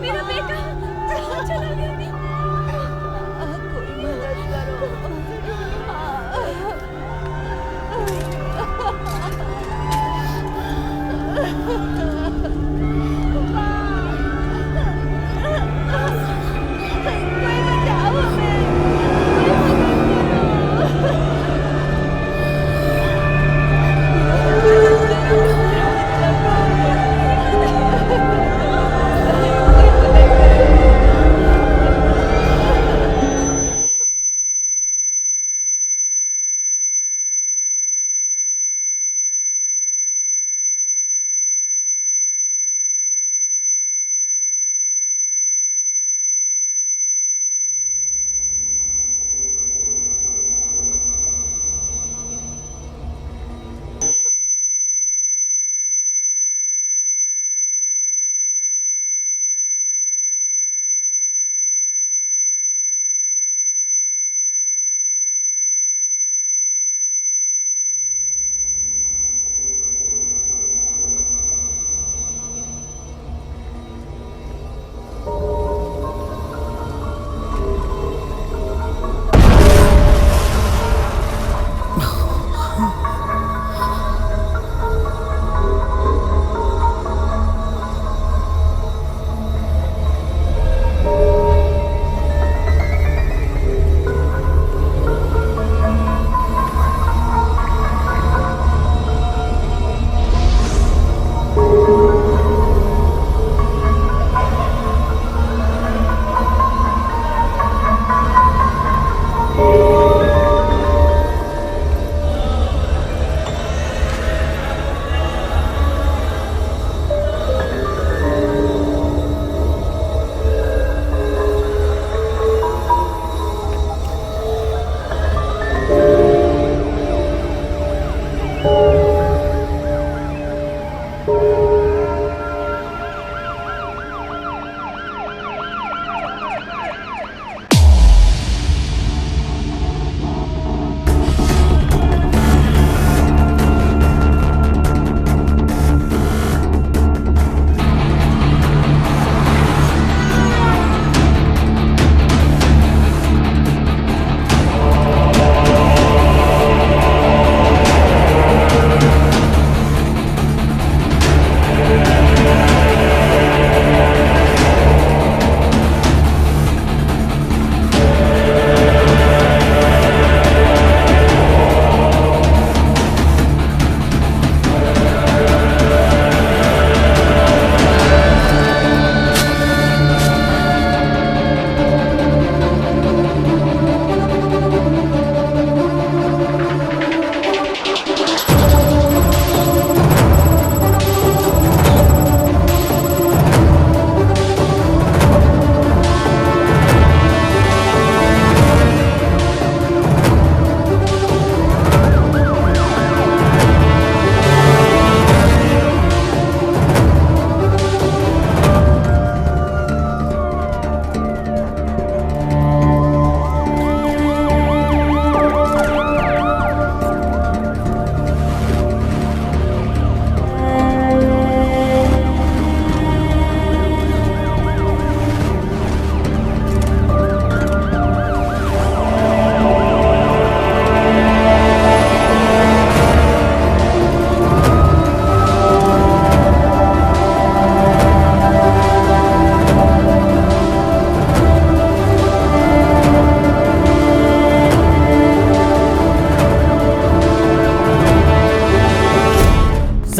मेरा बेटा कहाँ चला गया? कोई मदद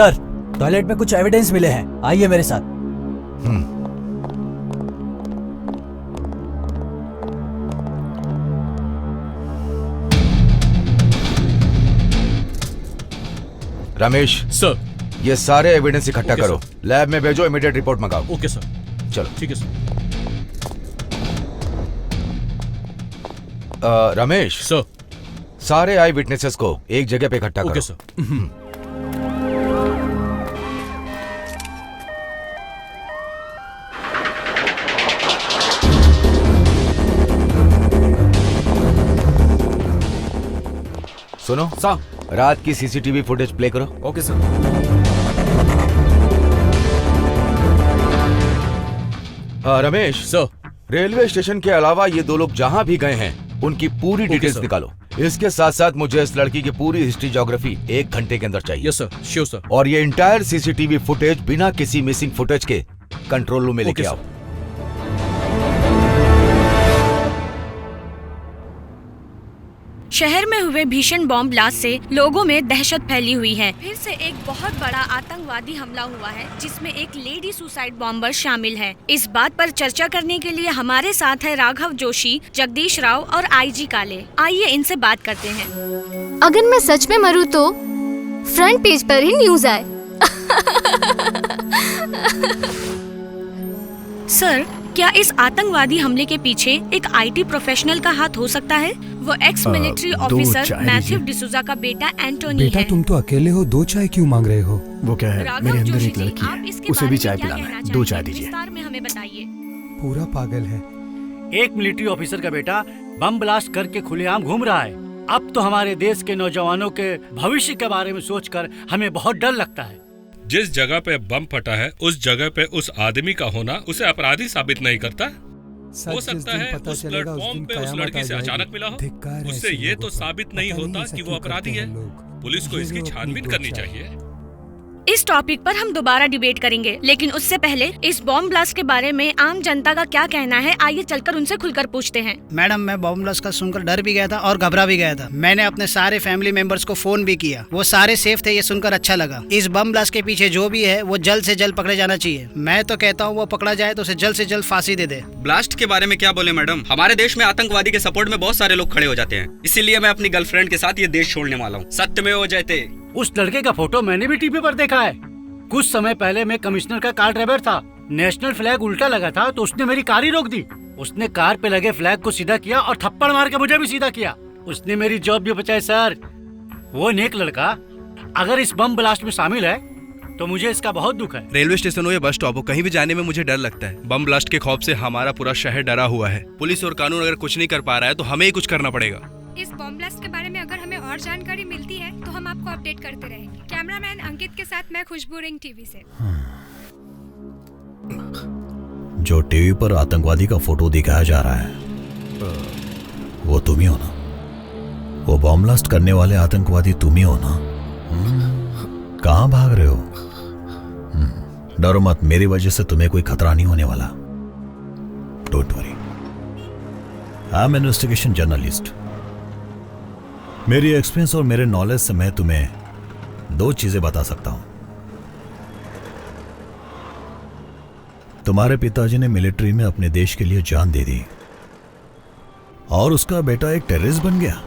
सर, टॉयलेट में कुछ एविडेंस मिले हैं, आइए मेरे साथ। रमेश सर, ये सारे एविडेंस इकट्ठा करो, लैब में भेजो, इमीडिएट रिपोर्ट मंगाओ। Okay sir. चलो ठीक है सर। रमेश सर, सारे आई विटनेसेस को एक जगह पे इकट्ठा करो। Okay sir. सुनो सर, रात की सीसीटीवी फुटेज प्ले करो। Okay sir. Ramesh sir, railway station के अलावा ये दो लोग जहां भी गए हैं उनकी पूरी डिटेल्स निकालो। इसके साथ साथ मुझे इस लड़की की पूरी हिस्ट्री ज्योग्राफी 1 घंटे के अंदर चाहिए। Yes sir, sure sir. और ये इंटायर सीसीटीवी फुटेज बिना किसी मिसिंग फुटेज के कंट्रोल रूम में लेके आओ। शहर में हुए भीषण बॉम्ब ब्लास्ट से लोगों में दहशत फैली हुई है। फिर से एक बहुत बड़ा आतंकवादी हमला हुआ है जिसमें एक लेडी सुसाइड बॉम्बर शामिल है। इस बात पर चर्चा करने के लिए हमारे साथ है राघव जोशी, जगदीश राव और आईजी काले। आइए इनसे बात करते हैं। अगर मैं सच में मरूं तो फ्रंट पेज पर ही न्यूज आए। सर, क्या इस आतंकवादी हमले के पीछे एक आईटी प्रोफेशनल का हाथ हो सकता है? वो x military officer Matthew D'Souza का बेटा एंटोनी बेटा है। तुम तो अकेले हो, 2 चाय क्यों मांग रहे हो? वो क्या है, राघव मेरे अंदर जोशी एक जी, लड़की आप है, इसके उसे बारे भी में चाय क्या पिलाना कहना है। 2 चाहेंगे? चाय दीजिए। विस्तार में हमें बताइए। पूरा पागल है। एक मिलिट्री ऑफिसर का बेटा बम ब्लास्ट करके खुलेआम घूम रहा है। अब तो हमारे देश के नौजवानों के भविष्य के बारे में सोचकर हमें बहुत डर लगता है। जिस जगह पे बम फटा है उस जगह पे उस आदमी का होना उसे अपराधी साबित नहीं करता। हो सकता है उस प्लेटफॉर्म पे उस लड़की से अचानक मिला हो, उससे ये तो साबित नहीं होता कि वो अपराधी है। पुलिस को इसकी छानबीन करनी चाहिए। इस टॉपिक पर हम दोबारा डिबेट करेंगे, लेकिन उससे पहले इस बॉम्ब ब्लास्ट के बारे में आम जनता का क्या कहना है, आइए चलकर उनसे खुलकर पूछते हैं। मैडम, मैं बॉम्ब ब्लास्ट का सुनकर डर भी गया था और घबरा भी गया था। मैंने अपने सारे फैमिली मेंबर्स को फोन भी किया, वो सारे सेफ थे, ये सुनकर अच्छा लगा। इस बम ब्लास्ट के पीछे जो भी है वो जल्द से जल्द पकड़े जाना चाहिए। मैं तो कहता हूँ वो पकड़ा जाए तो उसे जल्द से जल्द फांसी दे दे। ब्लास्ट के बारे में क्या बोले मैडम, हमारे देश में आतंकवादी के सपोर्ट में बहुत सारे लोग खड़े हो जाते हैं, इसीलिए मैं अपनी गर्लफ्रेंड के साथ ये देश छोड़ने वाला हूँ। सत्यमेव जयते। उस लड़के का फोटो मैंने भी टीवी पर देखा है। कुछ समय पहले मैं कमिश्नर का कार ड्राइवर था। नेशनल फ्लैग उल्टा लगा था तो उसने मेरी कार ही रोक दी। उसने कार पे लगे फ्लैग को सीधा किया और थप्पड़ मार के मुझे भी सीधा किया। उसने मेरी जॉब भी बचाई सर। वो नेक लड़का अगर इस बम ब्लास्ट में शामिल है तो मुझे इसका बहुत दुख है। रेलवे स्टेशन हो या बस स्टॉप हो, कहीं भी जाने में मुझे डर लगता है। बम ब्लास्ट के खौफ से हमारा पूरा शहर डरा हुआ है। पुलिस और कानून अगर कुछ नहीं कर पा रहा है तो हमें ही कुछ करना पड़ेगा। इस बॉम्ब ब्लास्ट के बारे में अगर हमें और जानकारी मिलती है तो हम आपको अपडेट करते रहेंगे। कैमरामैन अंकित के साथ मैं खुशबू रिंग टीवी से। जो टीवी पर आतंकवादी का फोटो दिखाया जा रहा है वो तुम ही हो ना? वो बॉम्ब ब्लास्ट करने वाले आतंकवादी तुम ही हो ना? कहां भाग रहे हो? डरो मत, मेरी वजह से तुम्हें कोई खतरा नहीं होने वाला। Don't worry, I am investigation journalist. मेरी एक्सपीरियंस और मेरे नॉलेज से मैं तुम्हें 2 चीजें बता सकता हूं। तुम्हारे पिताजी ने मिलिट्री में अपने देश के लिए जान दे दी और उसका बेटा एक टेररिस्ट बन गया।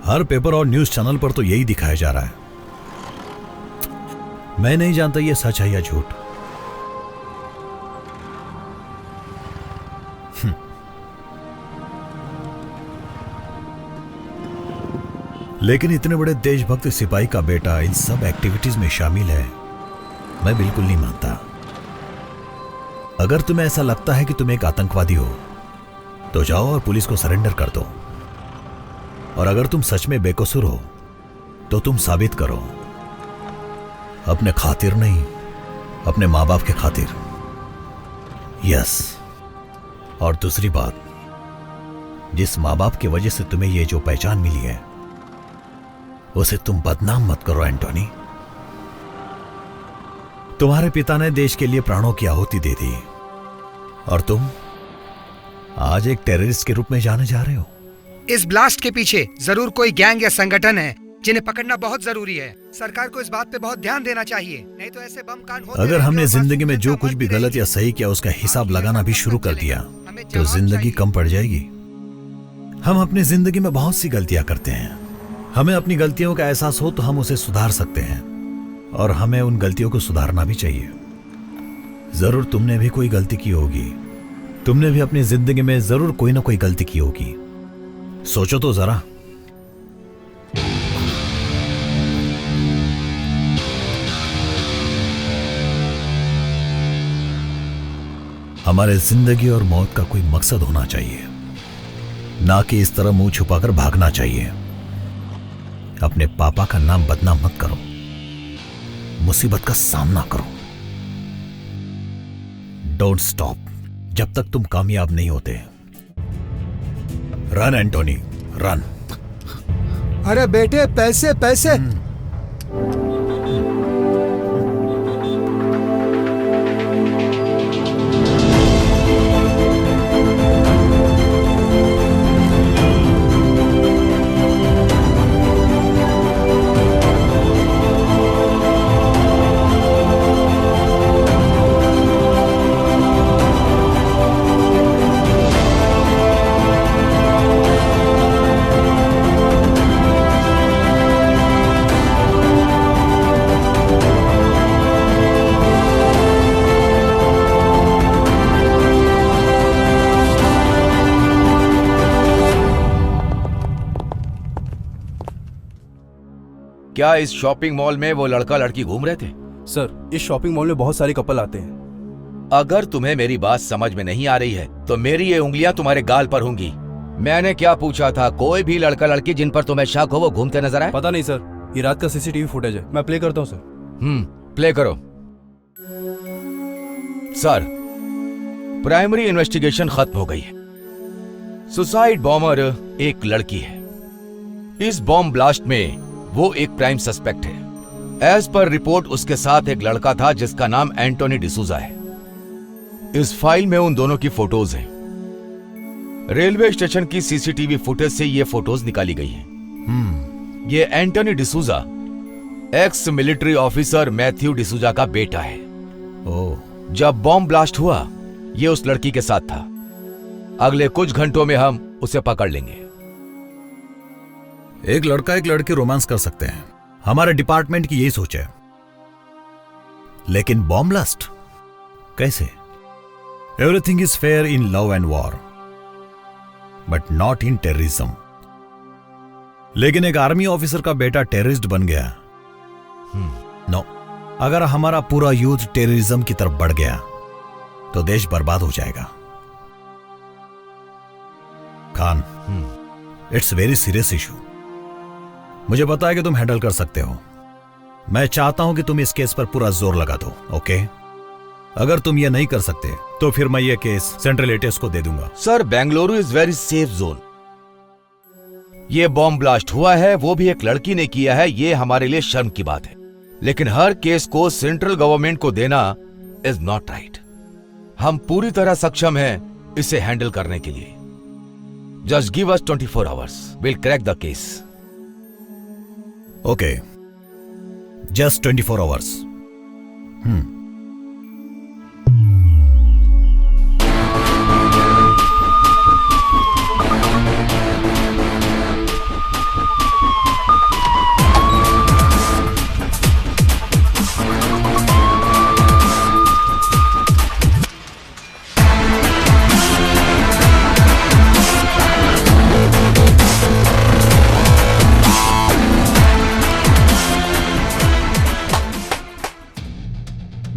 हर पेपर और न्यूज चैनल पर तो यही दिखाया जा रहा है। मैं नहीं जानता ये सच है या झूठ। लेकिन इतने बड़े देशभक्त सिपाही का बेटा इन सब एक्टिविटीज में शामिल है, मैं बिल्कुल नहीं मानता। अगर तुम्हें ऐसा लगता है कि तुम एक आतंकवादी हो तो जाओ और पुलिस को सरेंडर कर दो। और अगर तुम सच में बेकसूर हो तो तुम साबित करो, अपने खातिर नहीं, अपने माँ बाप के खातिर। यस, और दूसरी बात, जिस माँ बाप की वजह से तुम्हें ये जो पहचान मिली है उसे तुम बदनाम मत करो एंटोनी। तुम्हारे पिता ने देश के लिए प्राणों की आहुति दे दी और तुम आज एक टेररिस्ट के रूप में जाने जा रहे हो। इस ब्लास्ट के पीछे जरूर कोई गैंग या संगठन है जिन्हें पकड़ना बहुत जरूरी है। सरकार को इस बात पे बहुत ध्यान देना चाहिए, नहीं तो ऐसे बम कांड होते अगर हमने जिंदगी में जो कुछ भी गलत या सही किया उसका हिसाब लगाना भी शुरू कर दिया तो जिंदगी कम पड़ जाएगी। हम अपनी जिंदगी में बहुत सी गलतियां करते हैं। हमें अपनी गलतियों का एहसास हो तो हम उसे सुधार सकते हैं और हमें उन गलतियों को सुधारना भी चाहिए। जरूर तुमने भी कोई गलती की होगी, तुमने भी अपनी जिंदगी में जरूर कोई ना कोई गलती की होगी। सोचो तो जरा। हमारे जिंदगी और मौत का कोई मकसद होना चाहिए, ना कि इस तरह मुंह छुपाकर भागना चाहिए। अपने पापा का नाम बदनाम मत करो, मुसीबत का सामना करो। डोंट स्टॉप जब तक तुम कामयाब नहीं होते। Run Antony run. अरे बेटे पैसे पैसे। क्या इस शॉपिंग मॉल में वो लड़का लड़की घूम रहे थे? सर, इस शॉपिंग मॉल में बहुत सारे कपल आते हैं। अगर तुम्हें मेरी बात समझ में नहीं आ रही है तो मेरी ये उंगलियां तुम्हारे गाल पर होंगी। मैंने क्या पूछा था? कोई भी लड़का लड़की जिन पर तुम्हें शक हो वो घूमते नजर आए? पता नहीं सर, ये रात का सीसीटीवी फुटेज है, मैं प्ले करता हूँ सर। प्ले करो। सर, प्राइमरी इन्वेस्टिगेशन खत्म हो गई है। सुसाइड बॉम्बर एक लड़की है। इस बॉम्ब ब्लास्ट में वो एक प्राइम सस्पेक्ट है। एज पर रिपोर्ट उसके साथ एक लड़का था जिसका नाम एंटोनी डिसूजा है। इस फाइल में उन दोनों की फोटोज हैं। रेलवे स्टेशन की सीसीटीवी फुटेज से ये फोटोज निकाली गई हैं। ये Antony D'Souza ex military officer Matthew D'Souza का बेटा है। जब बॉम्ब ब्लास्ट हुआ ये उस लड़की के साथ था। अगले कुछ घंटों में हम उसे पकड़ लेंगे। एक लड़का एक लड़की रोमांस कर सकते हैं, हमारे डिपार्टमेंट की यही सोच है। लेकिन बॉम्ब ब्लास्ट कैसे? Everything is fair in love and war but not in terrorism. लेकिन एक आर्मी ऑफिसर का बेटा टेररिस्ट बन गया। नो, अगर हमारा पूरा यूथ टेररिज्म की तरफ बढ़ गया तो देश बर्बाद हो जाएगा। Khan, it's very serious issue. मुझे पता है कि तुम हैंडल कर सकते हो। मैं चाहता हूं कि तुम इस केस पर पूरा जोर लगा दो, ओके? अगर तुम ये नहीं कर सकते तो फिर मैं ये केस सेंट्रल एटीएस को दे दूंगा। Sir, Bengaluru is very safe zone. ये बॉम्ब ब्लास्ट हुआ है वो भी एक लड़की ने किया है, ये हमारे लिए शर्म की बात है। लेकिन हर केस को सेंट्रल गवर्नमेंट को देना इज नॉट राइट। हम पूरी तरह सक्षम हैं इसे हैंडल करने के लिए। Just give us 24 hours, will crack the case. Okay, just 24 hours.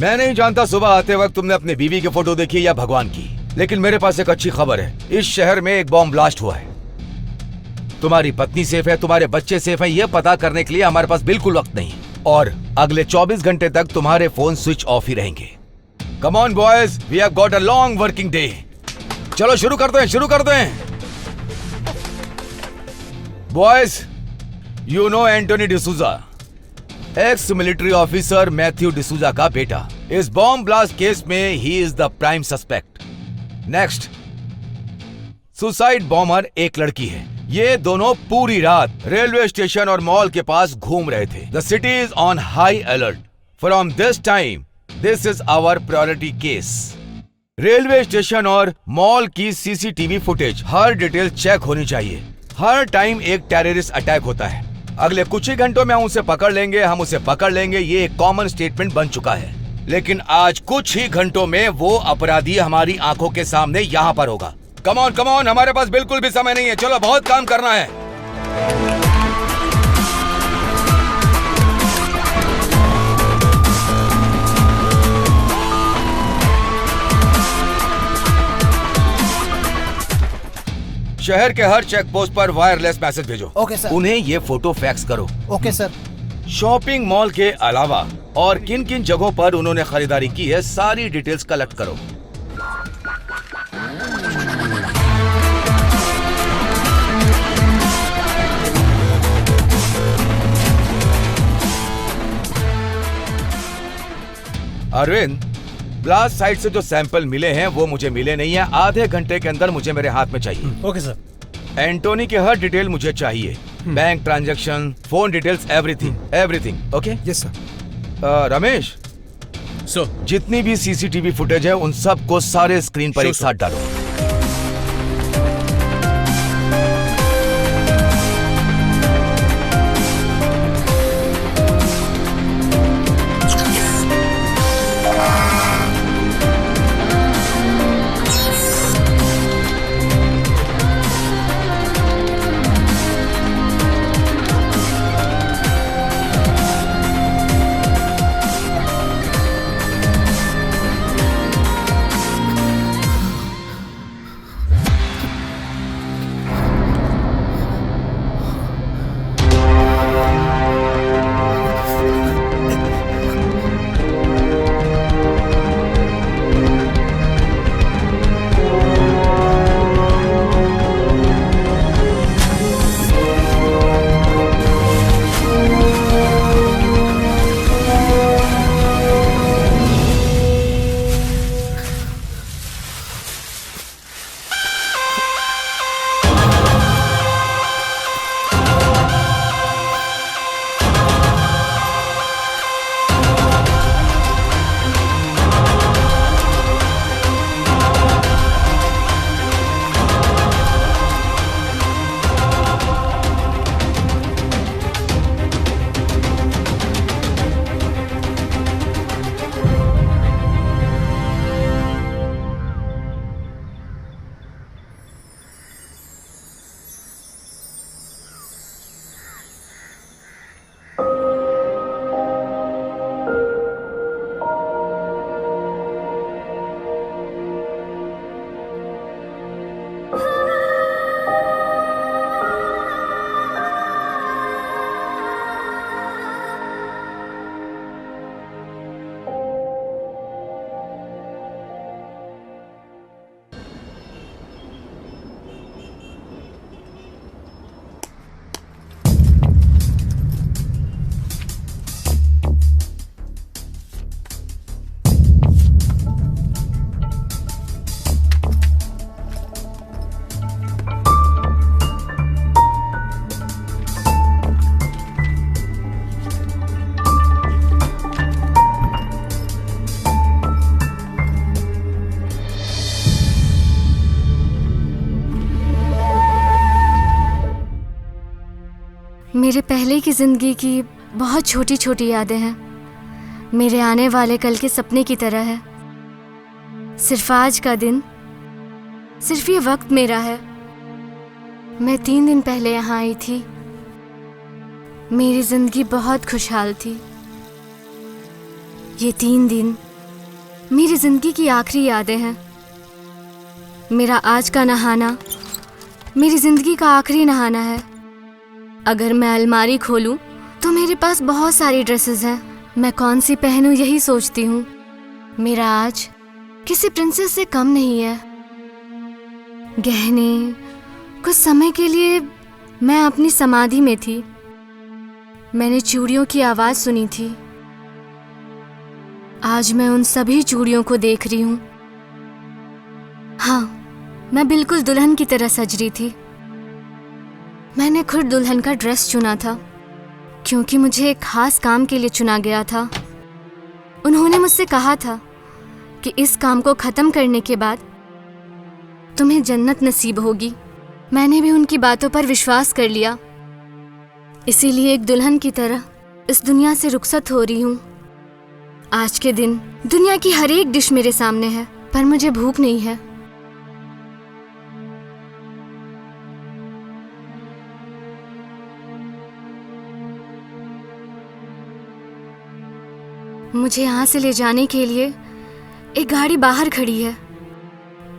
मैं नहीं जानता सुबह आते वक्त तुमने अपनी बीवी की फोटो देखी या भगवान की, लेकिन मेरे पास एक अच्छी खबर है। इस शहर में एक बॉम्ब ब्लास्ट हुआ है। तुम्हारी पत्नी सेफ है, तुम्हारे बच्चे सेफ हैं, यह पता करने के लिए हमारे पास बिल्कुल वक्त नहीं। और अगले 24 घंटे तक तुम्हारे फोन स्विच ऑफ ही रहेंगे। Come on boys, we have got a long working day. चलो शुरू करते हैं, शुरू करते हैं। Boys, you know Antony D'Souza, ex military officer Matthew D'Souza का बेटा। इस बॉम्ब ब्लास्ट केस में he is the prime suspect. Next, suicide bomber एक लड़की है। ये दोनों पूरी रात रेलवे स्टेशन और मॉल के पास घूम रहे थे। The city is on high alert. From this time this is our priority case. Railway station और मॉल की सीसीटीवी फुटेज हर डिटेल चेक होनी चाहिए। हर टाइम एक टेररिस्ट अटैक होता है। अगले कुछ ही घंटों में हम उसे पकड़ लेंगे, ये एक कॉमन स्टेटमेंट बन चुका है। लेकिन आज कुछ ही घंटों में वो अपराधी हमारी आंखों के सामने यहाँ पर होगा। कम ऑन, हमारे पास बिल्कुल भी समय नहीं है। चलो, बहुत काम करना है। शहर के हर चेक पोस्ट पर वायरलेस मैसेज भेजो। Okay sir. उन्हें ये फोटो फैक्स करो। Okay sir. शॉपिंग मॉल के अलावा और किन किन जगहों पर उन्होंने खरीदारी की है, सारी डिटेल्स कलेक्ट करो। अरविंद, ब्लास्ट साइट से जो सैंपल मिले हैं वो मुझे मिले नहीं है। आधे घंटे के अंदर मुझे मेरे हाथ में चाहिए। Okay sir. एंटोनी के हर डिटेल मुझे चाहिए। Bank transaction, phone details, everything. Okay? Yes sir. Ramesh, जितनी भी सीसीटीवी फुटेज है उन सब को सारे स्क्रीन पर एक साथ डालो। मेरे पहले की जिंदगी की बहुत छोटी छोटी यादें हैं। मेरे आने वाले कल के सपने की तरह है। सिर्फ आज का दिन, सिर्फ ये वक्त मेरा है। मैं 3 दिन पहले यहाँ आई थी। मेरी जिंदगी बहुत खुशहाल थी। ये 3 दिन मेरी जिंदगी की आखिरी यादें हैं। मेरा आज का नहाना मेरी जिंदगी का आखिरी नहाना है। अगर मैं अलमारी खोलूं तो मेरे पास बहुत सारी ड्रेसेस हैं। मैं कौन सी पहनूं यही सोचती हूँ। मेरा आज किसी प्रिंसेस से कम नहीं है। गहने, कुछ समय के लिए मैं अपनी समाधि में थी। मैंने चूड़ियों की आवाज सुनी थी। आज मैं उन सभी चूड़ियों को देख रही हूँ। हाँ, मैं बिल्कुल दुल्हन की तरह सज रही थी। मैंने खुद दुल्हन का ड्रेस चुना था क्योंकि मुझे एक खास काम के लिए चुना गया था। उन्होंने मुझसे कहा था कि इस काम को खत्म करने के बाद तुम्हें जन्नत नसीब होगी। मैंने भी उनकी बातों पर विश्वास कर लिया, इसीलिए एक दुल्हन की तरह इस दुनिया से रुखसत हो रही हूँ। आज के दिन दुनिया की हर एक डिश मेरे सामने है, पर मुझे भूख नहीं है। मुझे यहाँ से ले जाने के लिए एक गाड़ी बाहर खड़ी है।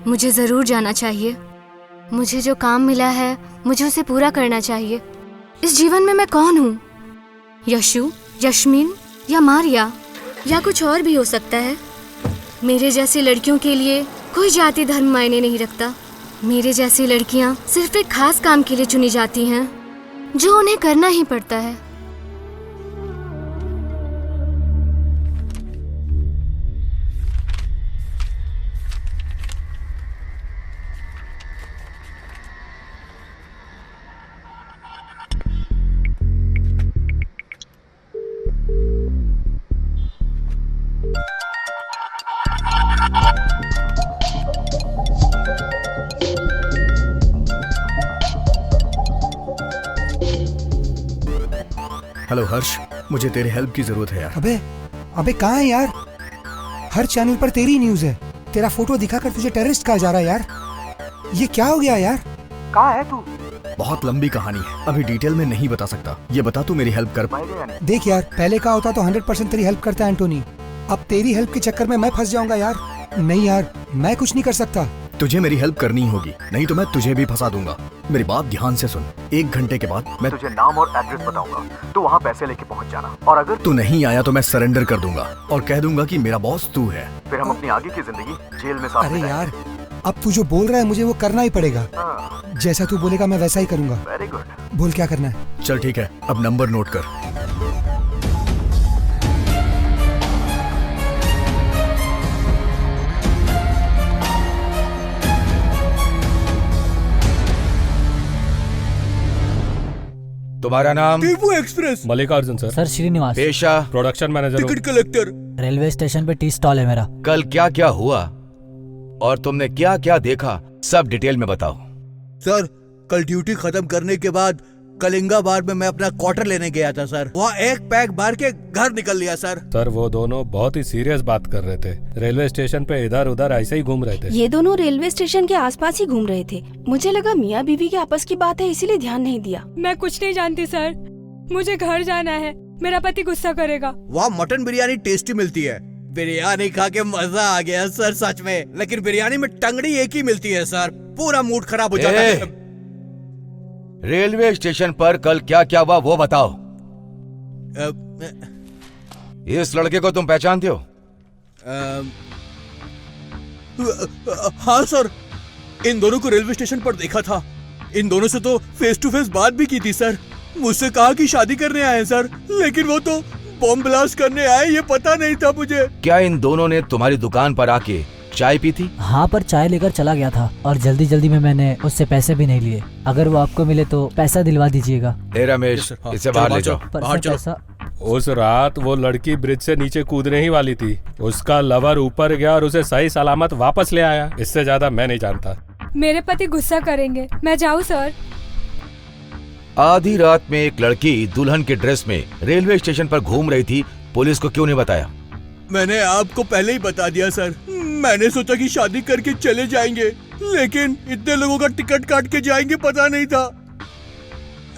मुझे जरूर जाना चाहिए। मुझे जो काम मिला है मुझे उसे पूरा करना चाहिए। इस जीवन में मैं कौन हूँ? यशु, यश्मिन या मारिया या कुछ और भी हो सकता है। मेरे जैसी लड़कियों के लिए कोई जाति धर्म मायने नहीं रखता। मेरे जैसी लड़कियाँ सिर्फ एक खास काम के लिए चुनी जाती हैं जो उन्हें करना ही पड़ता है। हेलो हर्ष, मुझे तेरे हेल्प की जरूरत है यार। अबे कहाँ है यार? हर चैनल पर तेरी न्यूज है। तेरा फोटो दिखाकर तुझे टेररिस्ट कहा जा रहा है यार। ये क्या हो गया यार? कहाँ है तू? बहुत लंबी कहानी है, अभी डिटेल में नहीं बता सकता। ये बता तू मेरी हेल्प कर पाएगा या नहीं? देख यार, पहले का होता तो 100% तेरी हेल्प करता एंटोनी। अब तेरी हेल्प के चक्कर में मैं फंस जाऊंगा यार। नहीं यार, मैं कुछ नहीं कर सकता। तुझे मेरी हेल्प करनी होगी, नहीं तो मैं तुझे भी फंसा दूंगा। मेरी बात ध्यान से सुन। 1 घंटे के बाद मैं तुझे नाम और एड्रेस बताऊंगा, तू वहाँ पैसे लेके पहुँच जाना। और अगर तू नहीं आया तो मैं सरेंडर कर दूंगा और कह दूंगा कि मेरा बॉस तू है। फिर हम अपनी आगे की जिंदगी जेल में साथ अरे यार, अब तू जो बोल रहा है मुझे वो करना ही पड़ेगा। जैसा तू बोलेगा मैं वैसा ही करूंगा। Very good. बोल क्या करना है? चल ठीक है, अब नंबर नोट कर। तुम्हारा नाम? Tipu express. Mallikarjun sir. Sir Srinivas. पेशा? Production manager. Ticket collector. Railway station पे टी स्टॉल है मेरा। कल क्या क्या हुआ और तुमने क्या क्या देखा, सब डिटेल में बताओ। सर, कल ड्यूटी खत्म करने के बाद कलिंगा बार में मैं अपना क्वार्टर लेने गया था सर। वहाँ एक पैक मार के घर निकल लिया सर। सर वो दोनों बहुत ही सीरियस बात कर रहे थे। रेलवे स्टेशन पे इधर उधर ऐसे ही घूम रहे थे। ये दोनों रेलवे स्टेशन के आसपास ही घूम रहे थे। मुझे लगा मियाँ बीवी के आपस की बात है, इसीलिए ध्यान नहीं दिया। मैं कुछ नहीं जानती सर, मुझे घर जाना है। मेरा पति गुस्सा करेगा। वहाँ मटन बिरयानी टेस्टी मिलती है। बिरयानी खा के मजा आ गया सर सच में। लेकिन बिरयानी में टंगड़ी एक ही मिलती है सर, पूरा मूड खराब हो जाता है। रेलवे स्टेशन पर कल क्या क्या हुआ वो बताओ। इस लड़के को तुम पहचानते हो? हाँ सर, इन दोनों को रेलवे स्टेशन पर देखा था। इन दोनों से तो फेस टू फेस बात भी की थी सर। मुझसे कहा कि शादी करने आए सर, लेकिन वो तो बॉम्ब ब्लास्ट करने आए, ये पता नहीं था मुझे। क्या इन दोनों ने तुम्हारी दुकान पर आके चाय पी थी? हाँ, पर चाय लेकर चला गया था और जल्दी जल्दी में मैंने उससे पैसे भी नहीं लिए। अगर वो आपको मिले तो पैसा दिलवा दीजिएगा। रमेश, इसे बाहर ले जाओ। बाहर चलो। उस रात वो लड़की ब्रिज से नीचे कूदने ही वाली थी। उसका लवर ऊपर गया और उसे सही सलामत वापस ले आया। इससे ज्यादा मैं नहीं जानता। मेरे पति गुस्सा करेंगे, मैं जाऊँ सर? आधी रात में एक लड़की दुल्हन के ड्रेस में रेलवे स्टेशन पर घूम रही थी, पुलिस को क्यों नहीं बताया? मैंने आपको पहले ही बता दिया सर। मैंने सोचा कि शादी करके चले जाएंगे, लेकिन इतने लोगों का टिकट काट के जाएंगे पता नहीं था।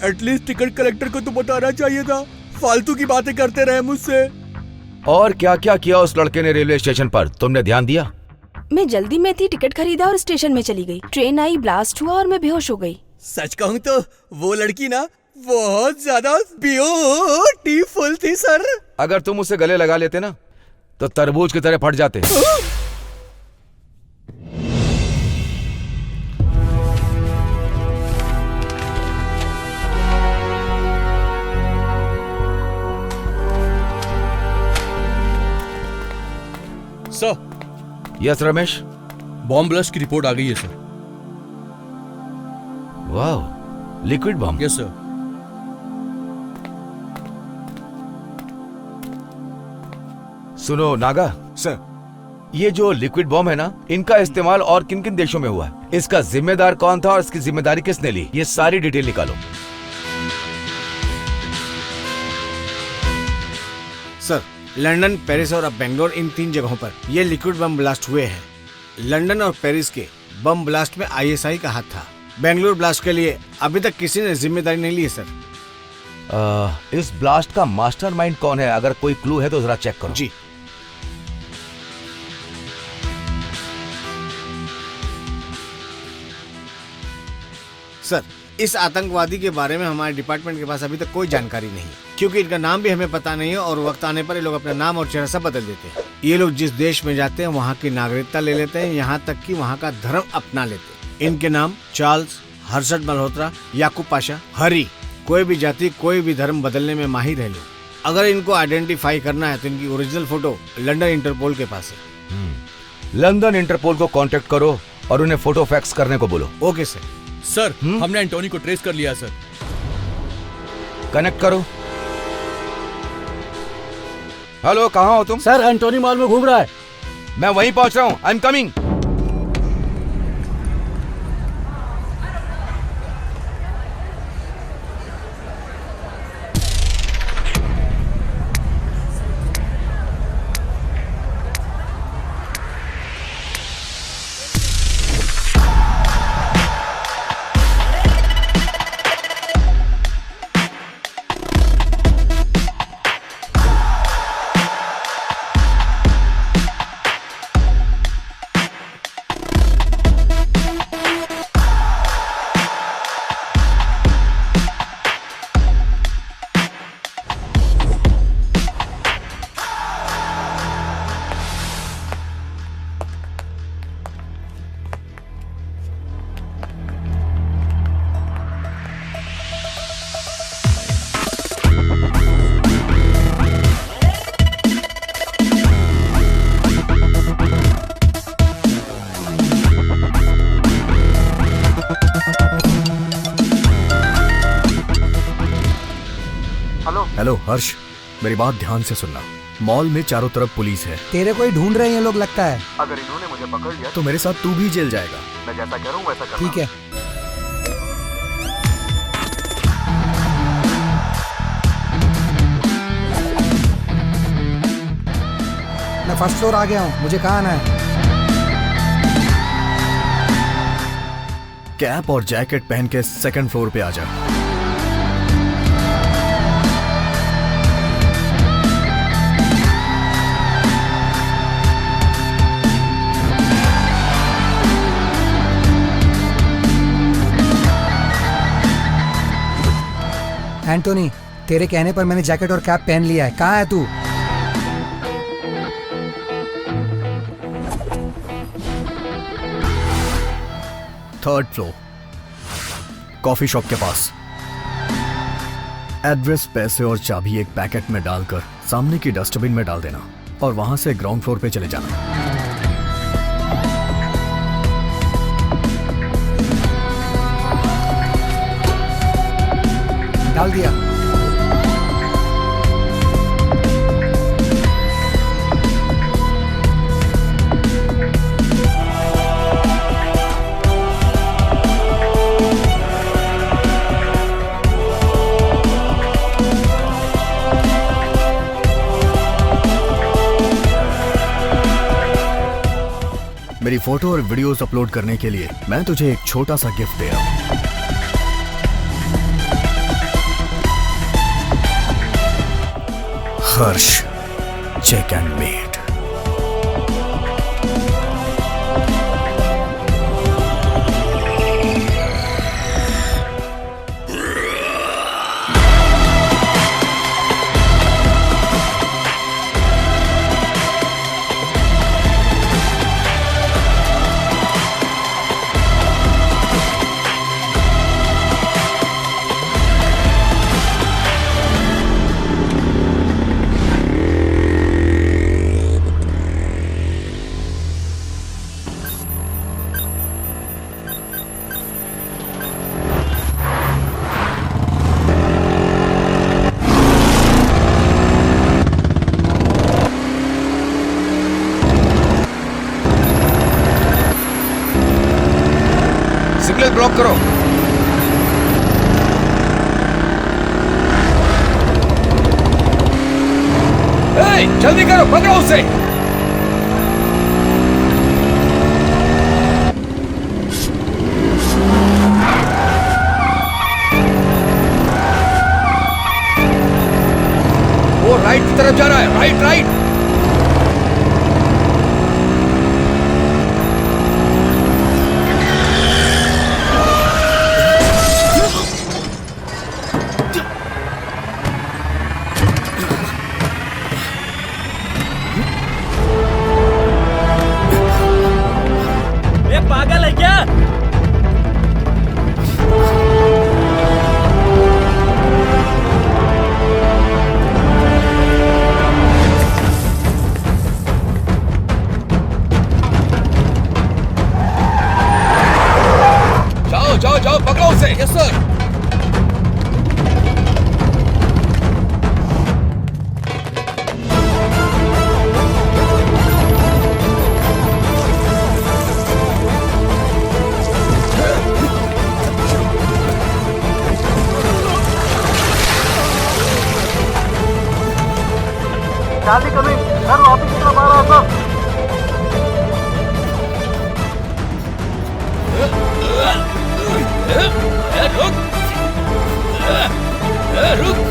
एटलीस्ट टिकट कलेक्टर को तो बताना चाहिए था। फालतू की बातें करते रहे मुझसे। और क्या क्या किया उस लड़के ने रेलवे स्टेशन पर, तुमने ध्यान दिया? मैं जल्दी में थी, टिकट खरीदा और स्टेशन में चली गई। ट्रेन आई, ब्लास्ट हुआ और मैं बेहोश हो गई। सच कहूँ तो वो लड़की ना बहुत ज्यादा ब्यूटीफुल थी सर। अगर तुम उसे गले लगा लेते ना तो तरबूज की तरह फट जाते। Sir. Yes Ramesh. Bomb blast की रिपोर्ट आ गई है सर। वाह, लिक्विड बम? Yes sir. सुनो नागा सर, ये जो लिक्विड बम है ना, इनका इस्तेमाल और किन किन देशों में हुआ है, इसका जिम्मेदार कौन था और इसकी जिम्मेदारी किसने ली, ये सारी डिटेल निकालो। सर, लंदन, पेरिस और अब बेंगलोर, इन 3 जगहों पर ये लिक्विड बम ब्लास्ट हुए हैं। लंदन और पेरिस के बम ब्लास्ट में ISI का हाथ था। बेंगलोर ब्लास्ट के लिए अभी तक किसी ने जिम्मेदारी नहीं ली है सर। इस ब्लास्ट का मास्टरमाइंड कौन है? अगर कोई क्लू है तो जरा चेक करो। जी। सर, इस आतंकवादी के बारे में हमारे डिपार्टमेंट के पास अभी तक कोई जानकारी नहीं है, क्योंकि इनका नाम भी हमें पता नहीं है और वक्त आने पर ये लोग अपना नाम और चेहरा सब बदल देते हैं। ये लोग जिस देश में जाते हैं वहाँ की नागरिकता ले लेते हैं, यहाँ तक कि वहाँ का धर्म अपना लेते हैं। इनके नाम चार्ल्स, हर्षद मल्होत्रा, याकूब पाशा, हरी। कोई भी जाति, कोई भी धर्म बदलने में माहिर है लोग। अगर इनको आइडेंटिफाई करना है तो इनकी ओरिजिनल फोटो लंदन इंटरपोल के पास है। लंदन इंटरपोल को कांटेक्ट करो और उन्हें फोटो फैक्स करने को बोलो। Okay sir. सर, हमने एंटोनी को ट्रेस कर लिया सर। कनेक्ट करो। हेलो, कहाँ हो तुम? सर, एंटोनी मॉल में घूम रहा है। मैं वहीं पहुंच रहा हूँ। I am coming. हेलो हर्ष, मेरी बात ध्यान से सुनना। मॉल में चारों तरफ पुलिस है। तेरे को ही ढूंढ रहे हैं ये लोग लगता है। अगर इन्होंने मुझे पकड़ लिया तो मेरे साथ तू भी जेल जाएगा। मैं जैसा करूं वैसा करना। ठीक है। मैं फर्स्ट फ्लोर आ गया हूँ, मुझे कहाँ आना है? कैप और जैकेट पहन के 2nd फ्लोर पे आ जा। एंटोनी, तेरे कहने पर मैंने जैकेट और कैप पहन लिया है। कहाँ है तू? थर्ड फ्लोर, कॉफी शॉप के पास। एड्रेस, पैसे और चाबी एक पैकेट में डालकर सामने की डस्टबिन में डाल देना और वहां से ग्राउंड फ्लोर पे चले जाना। डाल दिया। मेरी फोटो और वीडियोस अपलोड करने के लिए मैं तुझे एक छोटा सा गिफ्ट दे रहा हूं। हर्ष चेक एंड मेड। करो। जल्दी करो, पकड़ो उसे। वो राइट की तरफ जा रहा है, राइट राइट। पागल है क्या? जाओ जाओ जाओ, पकड़ो उसे। Yes sir. Charlie coming, sir office की तरफ आ रहा है सर। रुक।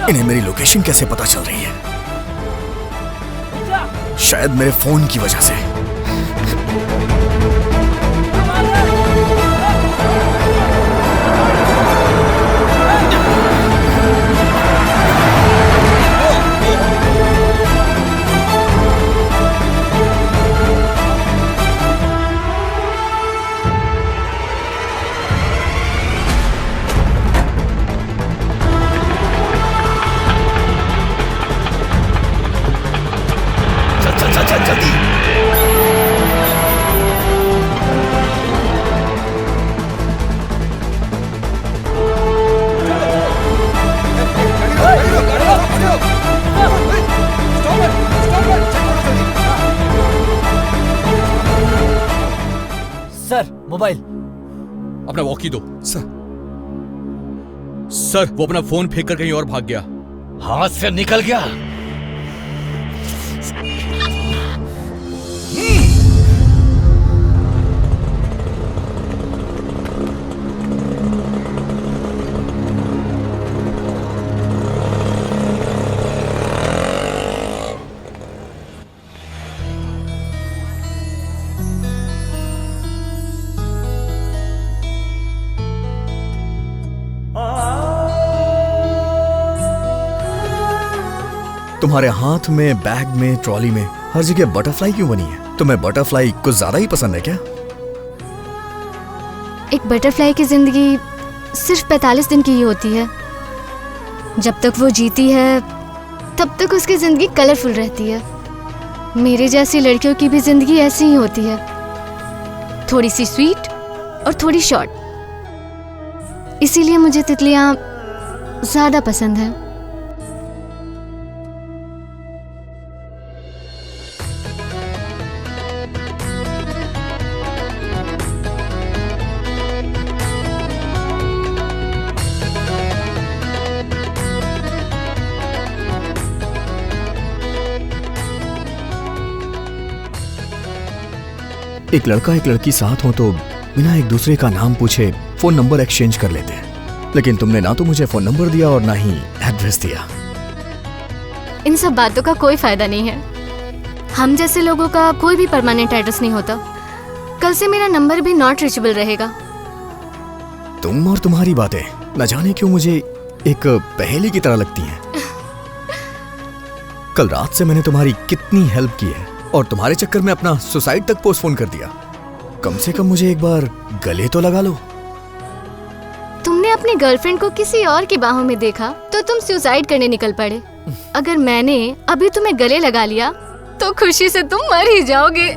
इन्हें मेरी लोकेशन कैसे पता चल रही है? शायद मेरे फोन की वजह से। Sir mobile. अपना वॉकी दो। सर वो अपना फोन फेंक कर कहीं और भाग गया। हाथ से निकल गया। तुम्हारे हाथ में, बैग में, ट्रॉली में, हर जगह बटरफ्लाई क्यों बनी है? तुम्हें बटरफ्लाई कुछ ज्यादा ही पसंद है क्या? एक बटरफ्लाई की जिंदगी सिर्फ 45 दिन की ही होती है। जब तक वो जीती है तब तक उसकी जिंदगी कलरफुल रहती है। मेरे जैसी लड़कियों की भी जिंदगी ऐसी ही होती है, थोड़ी सी स्वीट और थोड़ी शॉर्ट। इसीलिए मुझे तितलियां ज्यादा पसंद है। एक लड़का एक लड़की साथ हो तो बिना एक दूसरे का नाम पूछे फोन नंबर एक्सचेंज कर लेते हैं, लेकिन तुमने ना तो मुझे फोन नंबर दिया और ना ही एड्रेस दिया। इन सब बातों का कोई फायदा नहीं है। हम जैसे लोगों का कोई भी परमानेंट एड्रेस नहीं होता। कल से मेरा नंबर भी नॉट रीचेबल रहेगा। तुम और तुम्हारी बातें न जाने क्यों मुझे एक पहेली की तरह लगती हैं। कल रात से मैंने तुम्हारी कितनी हेल्प की है और तुम्हारे चक्कर में अपना सुसाइड तक पोस्टपोन कर दिया। कम से कम मुझे एक बार गले तो लगा लो। तुमने अपनी गर्लफ्रेंड को किसी और की बाहों में देखा तो तुम सुसाइड करने निकल पड़े। अगर मैंने अभी तुम्हें गले लगा लिया तो खुशी से तुम मर ही जाओगे।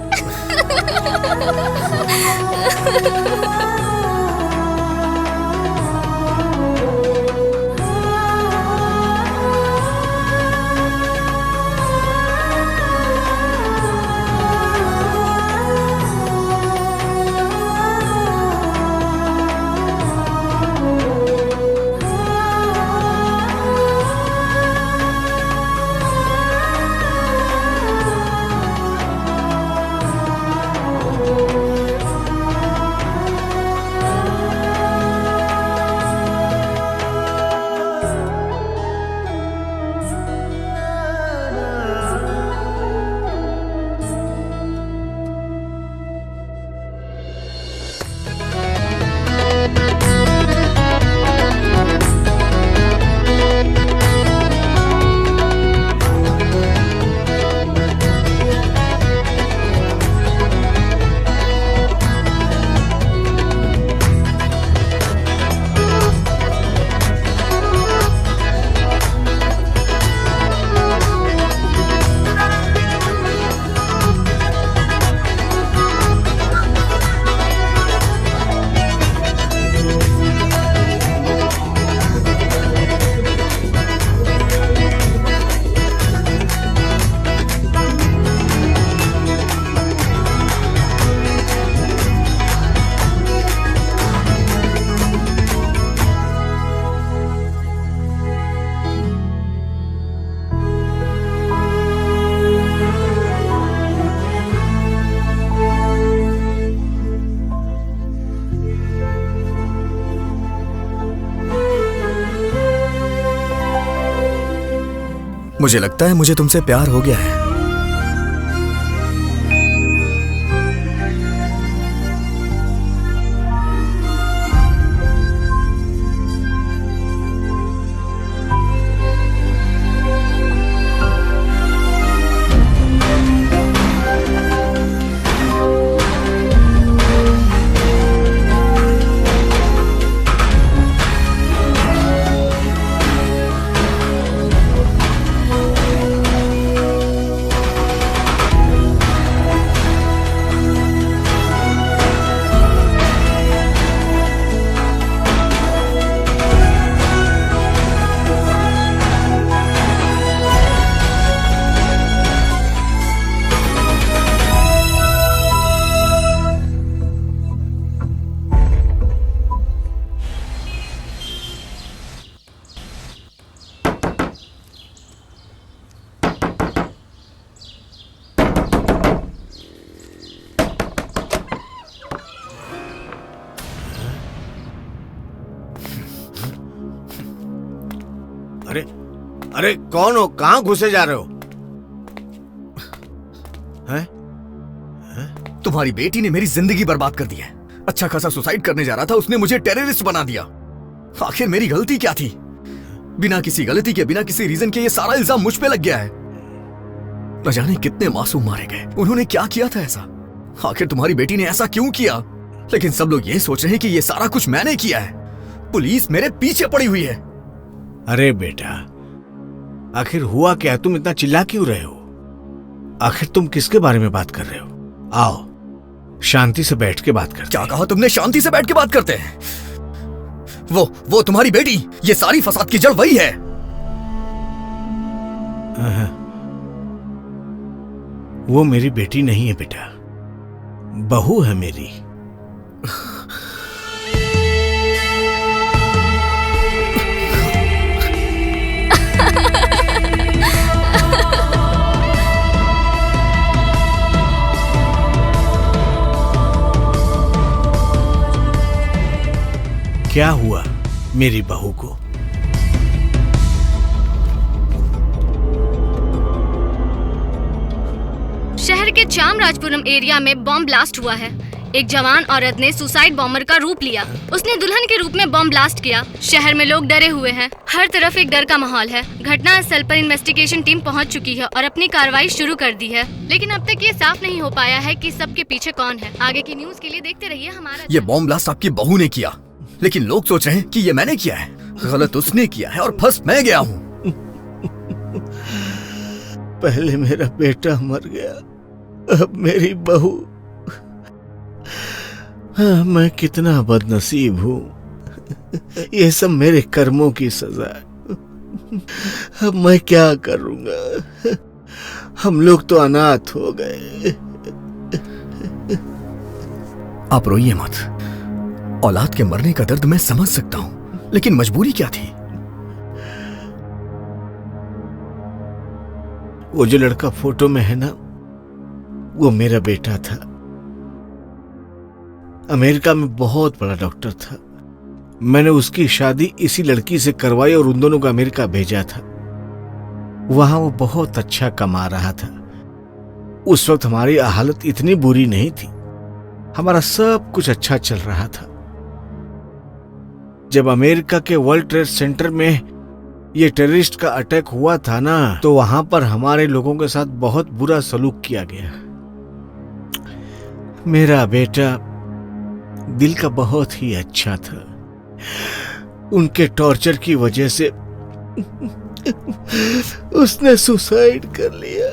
मुझे लगता है मुझे तुमसे प्यार हो गया है। अरे अरे कौन हो? कहाँ घुसे जा रहे हो? हैं? तुम्हारी बेटी ने मेरी जिंदगी बर्बाद कर दी है। अच्छा खासा सुसाइड करने जा रहा था, उसने मुझे टेररिस्ट बना दिया। आखिर मेरी गलती क्या थी? बिना किसी गलती के, बिना किसी रीजन के ये सारा इल्जाम मुझ पे लग गया है। न जाने कितने मासूम मारे गए। उन्होंने क्या किया था ऐसा? आखिर तुम्हारी बेटी ने ऐसा क्यों किया? लेकिन सब लोग ये सोच रहे हैं कि ये सारा कुछ मैंने किया है। पुलिस मेरे पीछे पड़ी हुई है। अरे बेटा, आखिर हुआ क्या? तुम इतना चिल्ला क्यों रहे हो? आखिर तुम किसके बारे में बात कर रहे हो? आओ शांति से बैठ के बात करते। क्या कहा तुमने? शांति से बैठ के बात करते हैं? वो तुम्हारी बेटी, ये सारी फसाद की जड़ वही है। वो मेरी बेटी नहीं है बेटा, बहू है मेरी। क्या हुआ मेरी बहू को? शहर के चामराजपुरम एरिया में बॉम्ब ब्लास्ट हुआ है। एक जवान औरत ने सुसाइड बॉम्बर का रूप लिया। उसने दुल्हन के रूप में बॉम्ब ब्लास्ट किया। शहर में लोग डरे हुए हैं। हर तरफ एक डर का माहौल है। घटना स्थल पर इन्वेस्टिगेशन टीम पहुंच चुकी है और अपनी कार्रवाई शुरू कर दी है, लेकिन अब तक ये साफ नहीं हो पाया है कि सबके पीछे कौन है। आगे की न्यूज के लिए देखते रहिए हमारा। ये बॉम्ब ब्लास्ट आपकी बहू ने किया, लेकिन लोग सोच रहे हैं कि ये मैंने किया है। गलत उसने किया है और फंस मैं गया हूँ। पहले मेरा बेटा मर गया, अब मेरी बहू। हाँ, मैं कितना बदनसीब हूँ। ये सब मेरे कर्मों की सजा है। अब मैं क्या करूँगा? हम लोग तो अनाथ हो गए। आप रोइए मत। औलाद के मरने का दर्द मैं समझ सकता हूँ, लेकिन मजबूरी क्या थी? वो जो लड़का फोटो में है ना, वो मेरा बेटा था। अमेरिका में बहुत बड़ा डॉक्टर था। मैंने उसकी शादी इसी लड़की से करवाई और उन दोनों को अमेरिका भेजा था। वहां वो बहुत अच्छा कमा रहा था। उस वक्त हमारी हालत इतनी बुरी नहीं थी। हमारा सब कुछ अच्छा चल रहा था। जब अमेरिका के वर्ल्ड ट्रेड सेंटर में ये टेररिस्ट का अटैक हुआ था ना, तो वहां पर हमारे लोगों के साथ बहुत बुरा सलूक किया गया। मेरा बेटा दिल का बहुत ही अच्छा था। उनके टॉर्चर की वजह से उसने सुसाइड कर लिया।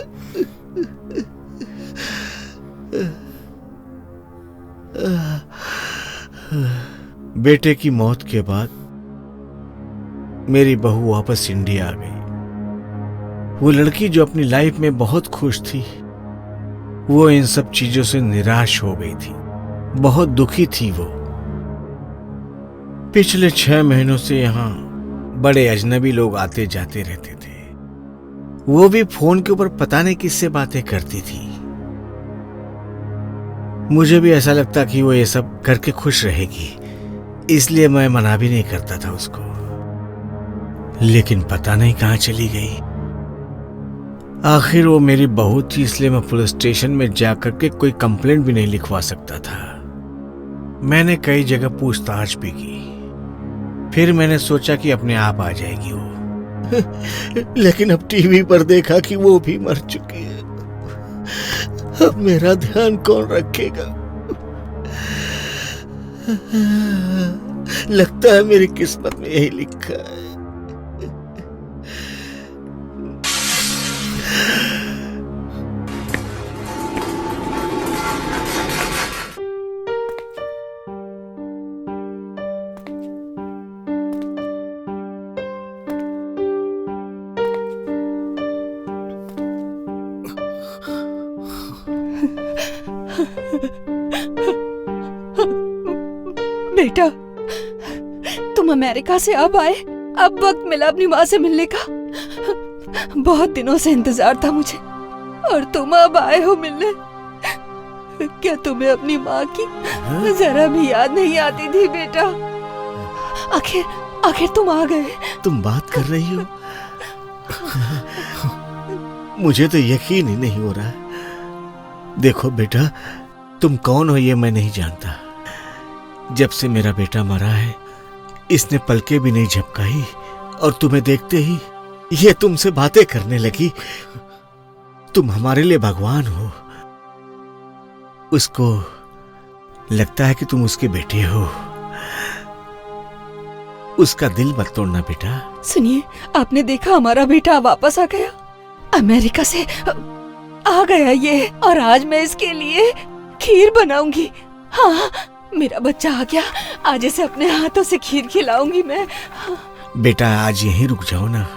बेटे की मौत के बाद मेरी बहू वापस इंडिया आ गई। वो लड़की जो अपनी लाइफ में बहुत खुश थी, वो इन सब चीजों से निराश हो गई थी। बहुत दुखी थी वो। पिछले 6 महीनों से यहाँ बड़े अजनबी लोग आते जाते रहते थे। वो भी फोन के ऊपर पता नहीं किससे बातें करती थी। मुझे भी ऐसा लगता कि वो ये सब करके खुश रहेगी, इसलिए मैं मना भी नहीं करता था उसको। लेकिन पता नहीं कहाँ चली गई। आखिर वो मेरी बहू थी, इसलिए मैं पुलिस स्टेशन में जाकर के कोई कंप्लेंट भी नहीं लिखवा सकता था। मैंने कई जगह पूछताछ भी की, फिर मैंने सोचा कि अपने आप आ जाएगी वो। लेकिन अब टीवी पर देखा कि वो भी मर चुकी है। अब मेरा ध्यान कौन रखेगा? लगता है मेरी किस्मत में यही लिखा है। बेटा, तुम अमेरिका से अब आए, अब वक्त मिला अपनी माँ से मिलने का। बहुत दिनों से इंतजार था मुझे, और तुम अब आए हो मिलने। क्या तुम्हें अपनी माँ की जरा भी याद नहीं आती थी बेटा? आखिर तुम आ गए। तुम बात कर रही हो? मुझे तो यकीन ही नहीं हो रहा। देखो बेटा, तुम कौन हो ये मैं नहीं जानता। जब से मेरा बेटा मरा है, इसने पलके भी नहीं झपकाई, और तुम्हें देखते ही ये तुमसे बातें करने लगी। तुम हमारे लिए भगवान हो। उसको लगता है कि तुम उसके बेटे हो। उसका दिल मत तोड़ना बेटा। सुनिए, आपने देखा हमारा बेटा वापस आ गया, अमेरिका से आ गया ये, और आज मैं इसके लिए खीर बनाऊंगी। हाँ, मेरा बच्चा आ गया, आज इसे अपने हाथों से खीर खिलाऊंगी मैं। बेटा आज यहीं रुक जाओ ना,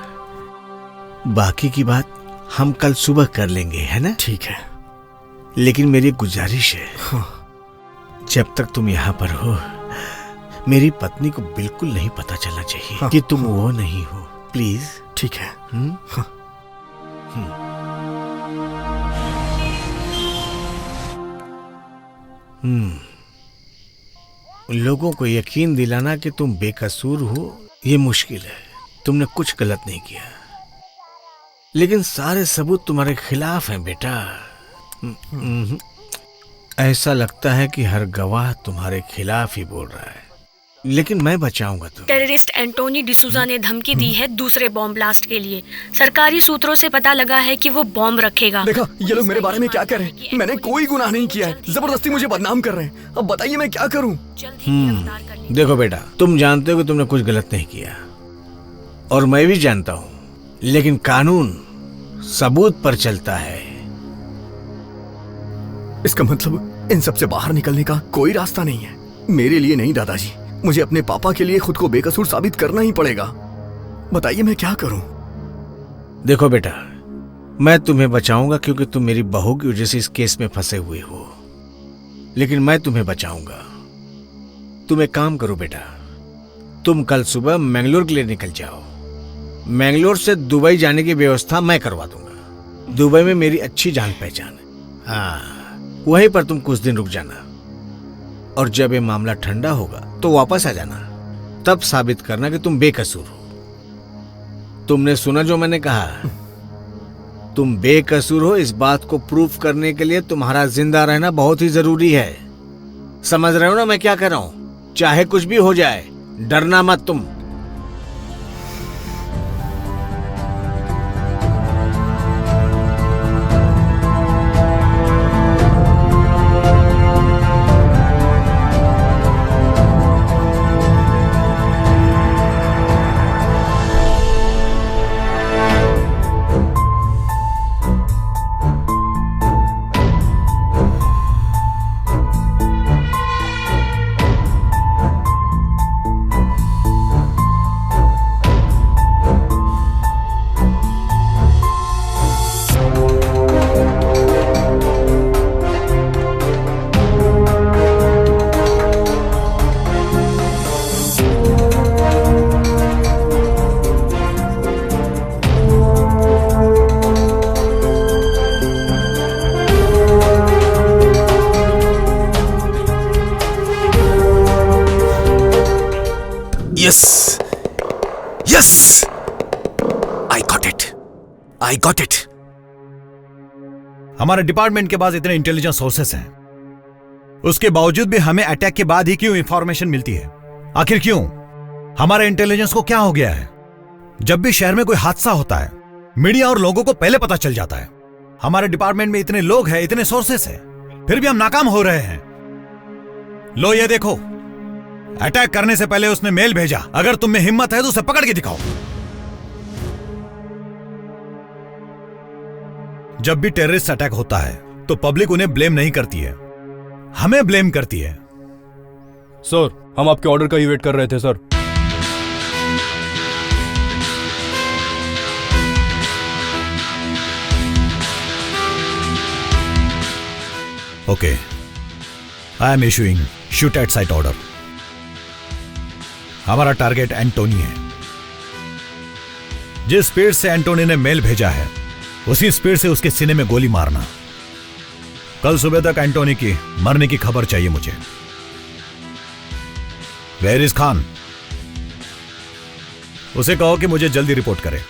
बाकी की बात हम कल सुबह कर लेंगे, है ना? ठीक है, लेकिन मेरी गुजारिश है, जब तक तुम यहाँ पर हो, मेरी पत्नी को बिल्कुल नहीं पता चलना चाहिए कि तुम वो नहीं हो। प्लीज। ठीक है। लोगों को यकीन दिलाना कि तुम बेकसूर हो ये मुश्किल है। तुमने कुछ गलत नहीं किया, लेकिन सारे सबूत तुम्हारे खिलाफ हैं बेटा। ऐसा लगता है कि हर गवाह तुम्हारे खिलाफ ही बोल रहा है, लेकिन मैं बचाऊंगा तुम्हें। टेररिस्ट एंटोनी डिसूजा ने धमकी दी है दूसरे बॉम्ब ब्लास्ट के लिए। सरकारी सूत्रों से पता लगा है कि वो बॉम्ब रखेगा। देखा, ये लोग मेरे बारे में क्या कह रहे हैं? मैंने कोई गुनाह नहीं किया है, जबरदस्ती मुझे बदनाम कर रहे हैं। अब बताइए मैं क्या करूं? देखो बेटा, तुम जानते हो कि तुमने कुछ गलत नहीं किया, और मैं भी जानता हूं, लेकिन कानून सबूत पर चलता है। इसका मतलब इन सब से बाहर निकलने का कोई रास्ता नहीं है? मेरे लिए नहीं दादाजी, मुझे अपने पापा के लिए खुद को बेकसूर साबित करना ही पड़ेगा। बताइए मैं क्या करूं? देखो बेटा, मैं तुम्हें बचाऊंगा क्योंकि तुम मेरी बहू की वजह से इस केस में फंसे हुए हो, लेकिन मैं तुम्हें बचाऊंगा। तुम एक काम करो बेटा, तुम कल सुबह मैंगलोर के लिए निकल जाओ। मैंगलोर से दुबई जाने की व्यवस्था मैं करवा दूंगा। दुबई में मेरी अच्छी जान पहचान है। हाँ, वहीं पर तुम कुछ दिन रुक जाना, और जब ये मामला ठंडा होगा तो वापस आ जाना। तब साबित करना कि तुम बेकसूर हो। तुमने सुना जो मैंने कहा? तुम बेकसूर हो, इस बात को प्रूफ करने के लिए तुम्हारा जिंदा रहना बहुत ही जरूरी है। समझ रहे हो ना मैं क्या कह रहा हूं? चाहे कुछ भी हो जाए, डरना मत तुम। I got it. हमारे डिपार्टमेंट के पास इतने इंटेलिजेंस सोर्सेस हैं, उसके बावजूद भी हमें अटैक के बाद ही क्यों इंफॉर्मेशन मिलती है? आखिर क्यों? हमारे इंटेलिजेंस को क्या हो गया है? जब भी शहर में कोई हादसा होता है, मीडिया और लोगों को पहले पता चल जाता है। हमारे डिपार्टमेंट में इतने लोग हैं, इतने सोर्सेस हैं, फिर भी हम नाकाम हो रहे हैं। लो ये देखो, अटैक करने से पहले उसने मेल भेजा। अगर तुम में हिम्मत है तो उसे पकड़ के दिखाओ। जब भी टेररिस्ट अटैक होता है तो पब्लिक उन्हें ब्लेम नहीं करती है, हमें ब्लेम करती है। सर, हम आपके ऑर्डर का ही वेट कर रहे थे sir. Okay, I am issuing shoot at site order. हमारा टारगेट एंटोनी है। जिस स्पीड से एंटोनी ने मेल भेजा है उसी स्पीड से उसके सीने में गोली मारना। कल सुबह तक एंटोनी की मरने की खबर चाहिए मुझे। Where is Khan? उसे कहो कि मुझे जल्दी रिपोर्ट करे।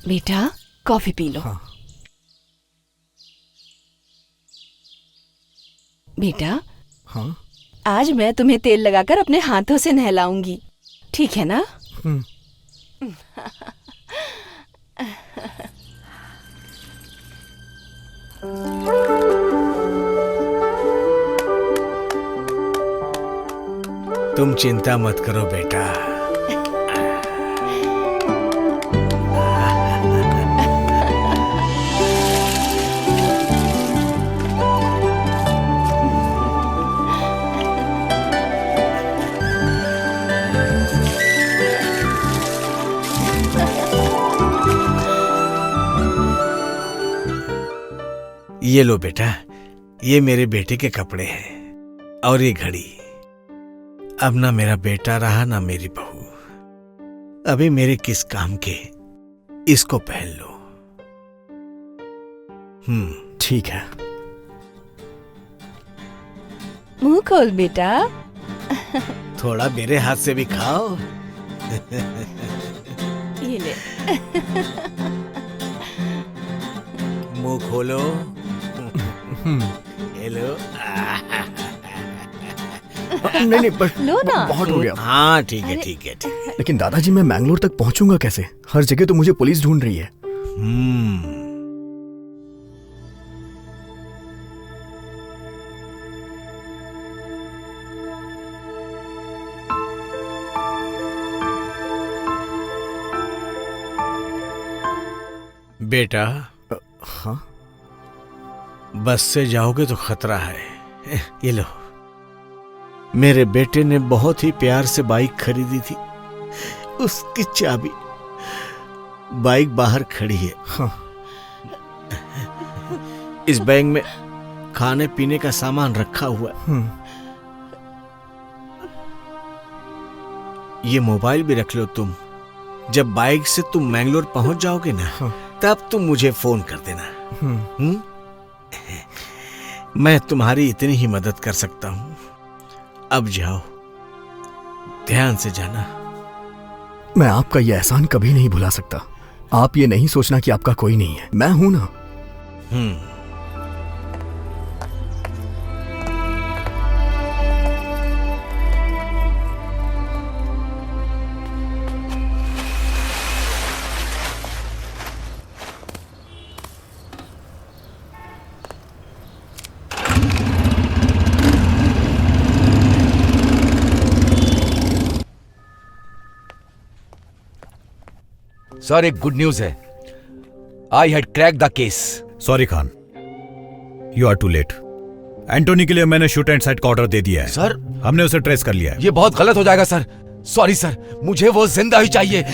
बेटा, कॉफी पी लो। हाँ। बेटा, हाँ? आज मैं तुम्हें तेल लगाकर अपने हाथों से नहलाऊंगी, ठीक है ना? तुम चिंता मत करो बेटा। ये लो बेटा, ये मेरे बेटे के कपड़े हैं और ये घड़ी। अब ना मेरा बेटा रहा ना मेरी बहू, अभी मेरे किस काम के, इसको पहन लो। ठीक है। मुंह खोल बेटा। थोड़ा मेरे हाथ से भी खाओ। ये ले। मुंह खोलो। हेलो। नहीं बस लो ना। बहुत हो गया। हाँ ठीक है ठीक है। लेकिन दादाजी, मैं मैंगलोर तक पहुंचूंगा कैसे? हर जगह तो मुझे पुलिस ढूंढ रही है। बेटा। हाँ? बस से जाओगे तो खतरा है। ये लो, मेरे बेटे ने बहुत ही प्यार से बाइक खरीदी थी, उसकी चाबी बाइक बाहर खड़ी है। हाँ। इस बैग में खाने पीने का सामान रखा हुआ है। ये मोबाइल भी रख लो तुम। जब बाइक से तुम मैंगलोर पहुंच जाओगे ना, तब तुम मुझे फोन कर देना। मैं तुम्हारी इतनी ही मदद कर सकता हूं। अब जाओ, ध्यान से जाना। मैं आपका यह एहसान कभी नहीं भुला सकता। आप ये नहीं सोचना कि आपका कोई नहीं है, मैं हूं ना। सर, एक गुड न्यूज है। I had crack the case. Sorry Khan, you are too late. Antony के लिए मैंने शूट एंड साइट का ऑर्डर दे दिया है। सर, हमने उसे ट्रेस कर लिया है। ये बहुत गलत हो जाएगा सर। सॉरी सर, मुझे वो जिंदा ही चाहिए।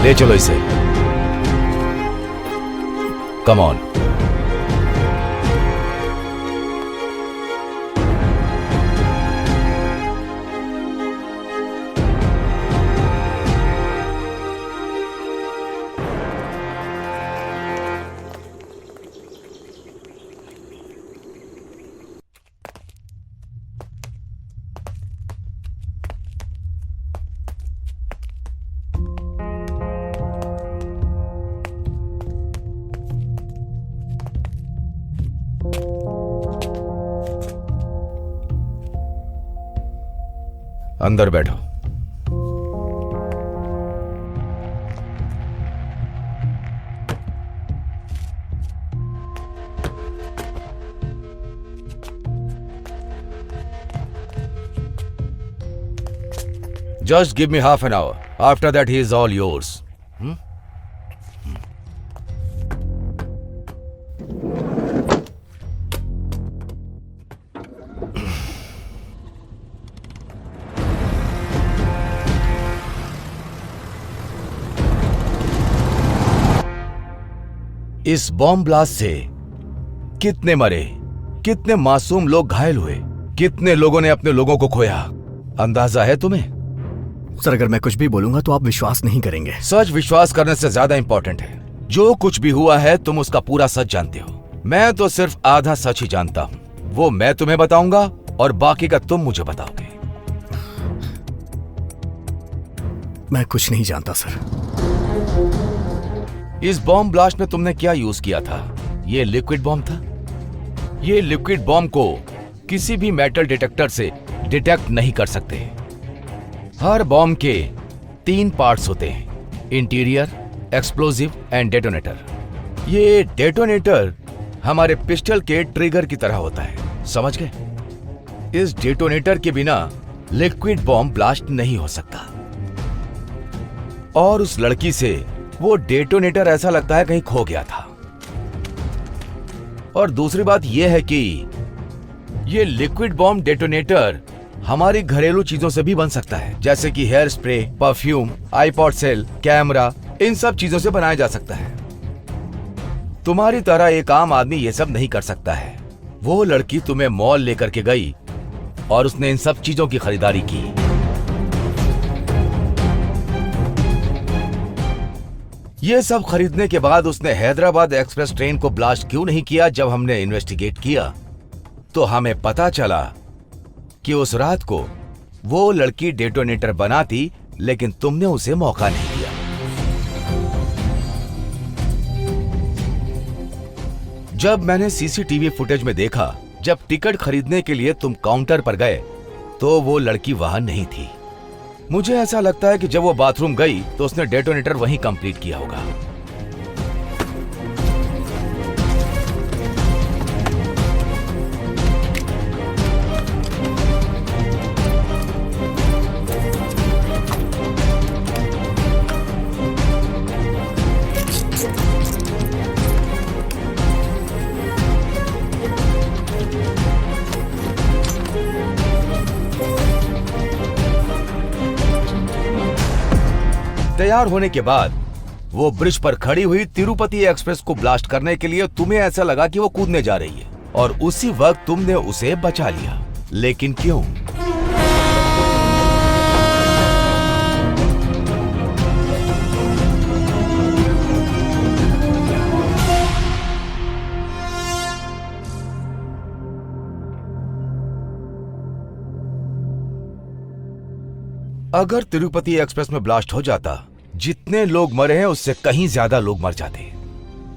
ले चलो इसे। Come on. अंदर बैठो। Just give me half an hour. After that, he is all yours. इस बॉम्ब ब्लास्ट से कितने मरे, कितने मासूम लोग घायल हुए, कितने लोगों ने अपने लोगों को खोया, अंदाजा है तुम्हें? सर, अगर मैं कुछ भी बोलूंगा तो आप विश्वास नहीं करेंगे। सच विश्वास करने से ज्यादा इंपॉर्टेंट है। जो कुछ भी हुआ है तुम उसका पूरा सच जानते हो। मैं तो सिर्फ आधा सच ही जानता हूं। वो मैं तुम्हें बताऊंगा और बाकी का तुम मुझे बताओगे। मैं कुछ नहीं जानता सर। इस बॉम्ब ब्लास्ट में तुमने क्या यूज किया था? ये लिक्विड बॉम्ब था। ये लिक्विड बॉम्ब को किसी भी मेटल डिटेक्टर से डिटेक्ट नहीं कर सकते। हर बॉम्ब के 3 पार्ट्स होते हैं, इंटीरियर, एक्सप्लोजिव एंड डेटोनेटर। ये डेटोनेटर हमारे पिस्टल के ट्रिगर की तरह होता है, समझ गए? इस डेटोनेटर के बिना लिक्विड बॉम्ब ब्लास्ट नहीं हो सकता। और उस लड़की से वो डेटोनेटर ऐसा लगता है कहीं खो गया था। और दूसरी बात यह है कि ये लिक्विड बॉम्ब डेटोनेटर हमारी घरेलू चीजों से भी बन सकता है, जैसे कि hair spray, perfume, iPod cell, camera, इन सब चीजों से बनाया जा सकता है। तुम्हारी तरह एक आम आदमी ये सब नहीं कर सकता है। वो लड़की तुम्हें मॉल लेकर के गई और उसने इन सब चीजों की खरीदारी की। ये सब खरीदने के बाद उसने हैदराबाद एक्सप्रेस ट्रेन को ब्लास्ट क्यों नहीं किया? जब हमने इन्वेस्टिगेट किया तो हमें पता चला कि उस रात को वो लड़की डेटोनेटर बनाती, लेकिन तुमने उसे मौका नहीं दिया। जब मैंने सीसीटीवी फुटेज में देखा, जब टिकट खरीदने के लिए तुम काउंटर पर गए तो वो लड़की वहां नहीं थी। मुझे ऐसा लगता है कि जब वो बाथरूम गई तो उसने डेटोनेटर वहीं कंप्लीट किया होगा। तैयार होने के बाद वो ब्रिज पर खड़ी हुई तिरुपति एक्सप्रेस को ब्लास्ट करने के लिए तुम्हें ऐसा लगा कि वो कूदने जा रही है, और उसी वक्त तुमने उसे बचा लिया। लेकिन क्यों? अगर तिरुपति एक्सप्रेस में ब्लास्ट हो जाता, जितने लोग मरे हैं उससे कहीं ज्यादा लोग मर जाते।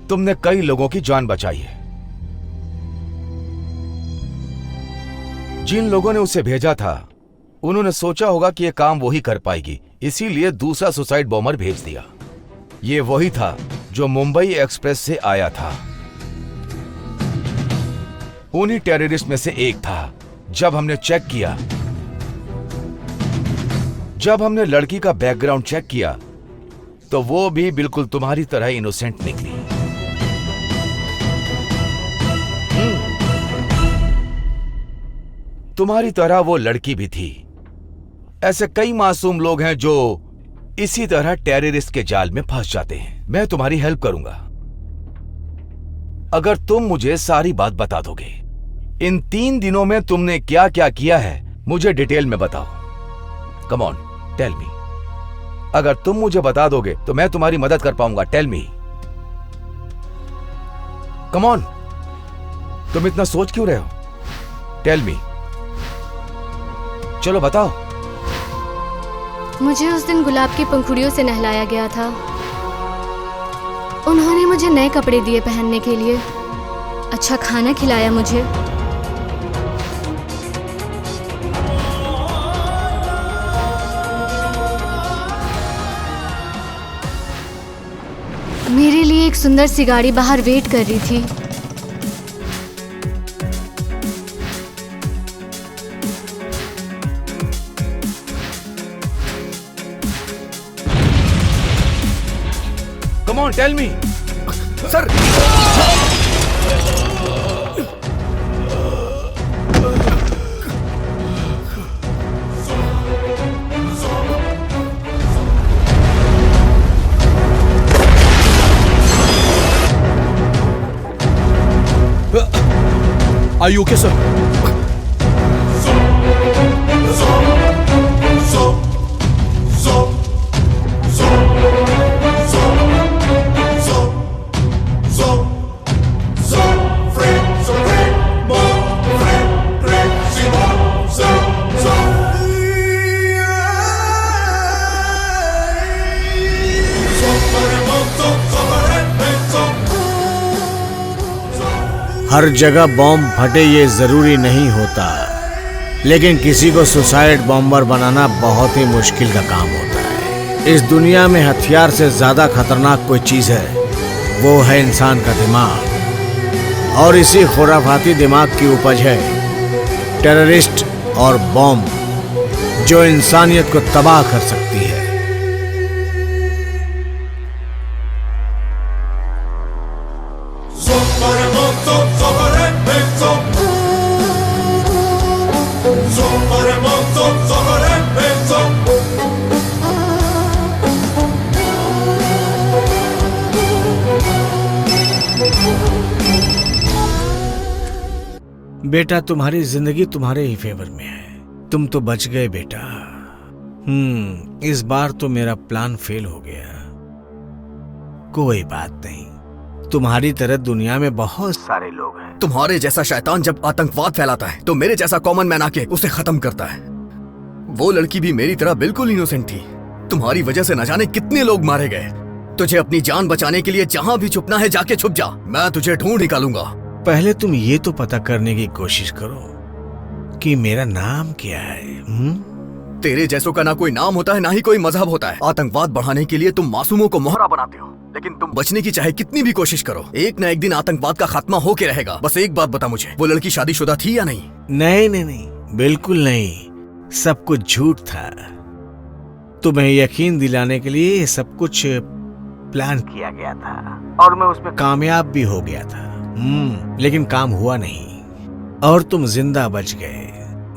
तुमने कई लोगों की जान बचाई है। जिन लोगों ने उसे भेजा था उन्होंने सोचा होगा कि यह काम वही कर पाएगी, इसीलिए दूसरा सुसाइड बॉम्बर भेज दिया। ये वही था जो मुंबई एक्सप्रेस से आया था। उन्हीं टेररिस्ट में से एक था। जब हमने चेक किया, जब हमने लड़की का बैकग्राउंड चेक किया तो वो भी बिल्कुल तुम्हारी तरह इनोसेंट निकली। तुम्हारी तरह वो लड़की भी थी। ऐसे कई मासूम लोग हैं जो इसी तरह टेररिस्ट के जाल में फंस जाते हैं। मैं तुम्हारी हेल्प करूंगा अगर तुम मुझे सारी बात बता दोगे। इन 3 दिनों में तुमने क्या क्या किया है मुझे डिटेल में बताओ। Come on tell me. अगर तुम मुझे बता दोगे तो मैं तुम्हारी मदद कर पाऊंगा। Tell me, come on. तुम इतना सोच क्यों रहे हो? टेल मी, चलो बताओ। मुझे उस दिन गुलाब की पंखुड़ियों से नहलाया गया था। उन्होंने मुझे नए कपड़े दिए पहनने के लिए, अच्छा खाना खिलाया मुझे। मेरे लिए एक सुंदर सी गाड़ी बाहर वेट कर रही थी। Come on, tell me. Sir, Are you okay, sir? हर जगह बॉम्ब फटे ये जरूरी नहीं होता, लेकिन किसी को सुसाइड बॉम्बर बनाना बहुत ही मुश्किल का काम होता है। इस दुनिया में हथियार से ज्यादा खतरनाक कोई चीज है, वो है इंसान का दिमाग। और इसी खुराफाती दिमाग की उपज है टेररिस्ट और बॉम्ब, जो इंसानियत को तबाह कर सकती है। बेटा, तुम्हारी जिंदगी तुम्हारे ही फेवर में है। तुम तो बच गए बेटा। इस बार तो मेरा प्लान फेल हो गया। कोई बात नहीं, तुम्हारी तरह दुनिया में बहुत सारे लोग हैं। तुम्हारे जैसा शैतान जब आतंकवाद फैलाता है तो मेरे जैसा कॉमन मैन आके उसे खत्म करता है। वो लड़की भी मेरी तरह बिल्कुल इनोसेंट थी। तुम्हारी वजह से न जाने कितने लोग मारे गए। तुझे अपनी जान बचाने के लिए जहाँ भी छुपना है जाके छुप जा, मैं तुझे ढूंढ निकालूंगा। पहले तुम ये तो पता करने की कोशिश करो कि मेरा नाम क्या है। तेरे जैसों का ना कोई नाम होता है ना ही कोई मजहब होता है। आतंकवाद बढ़ाने के लिए तुम मासूमों को मोहरा बनाते हो, लेकिन तुम बचने की चाहे कितनी भी कोशिश करो, एक ना एक दिन आतंकवाद का खात्मा होके रहेगा। बस एक बात बता मुझे, वो लड़की शादीशुदा थी या नहीं? नहीं नहीं नहीं, बिल्कुल नहीं। सब कुछ झूठ था। तुम्हें यकीन दिलाने के लिए ये सब कुछ प्लान किया गया था और मैं उसमें कामयाब भी हो गया था। लेकिन काम हुआ नहीं और तुम जिंदा बच गए,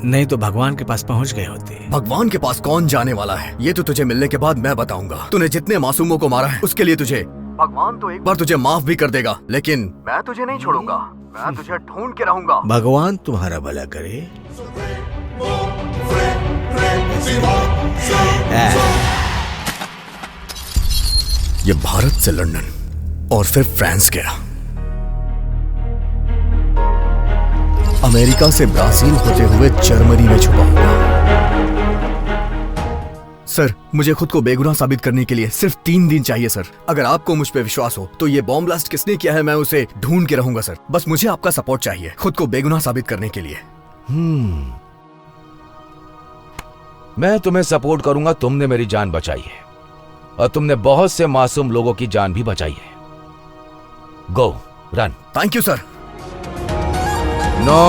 नहीं तो भगवान के पास पहुंच गए होते। भगवान के पास कौन जाने वाला है, ये तो तुझे मिलने के बाद मैं बताऊंगा। तूने जितने मासूमों को मारा है उसके लिए तुझे भगवान तो एक बार तुझे माफ भी कर देगा, लेकिन मैं तुझे नहीं छोड़ूंगा। मैं तुझे ढूंढ के रहूंगा। भगवान तुम्हारा भला करे। ये भारत से लंदन और फिर फ्रांस गया, अमेरिका से ब्राजील होते हुए जर्मनी में छुपा हुआ। सर, मुझे खुद को बेगुनाह साबित करने के लिए सिर्फ 3 दिन चाहिए सर। अगर आपको मुझ पे विश्वास हो तो ये बॉम्ब ब्लास्ट किसने किया है मैं उसे ढूंढ के रहूंगा सर। बस मुझे आपका सपोर्ट चाहिए खुद को बेगुनाह साबित करने के लिए। मैं तुम्हें सपोर्ट करूंगा। तुमने मेरी जान बचाई है और तुमने बहुत से मासूम लोगों की जान भी बचाई है। Go run. Thank you sir. No,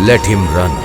let him run.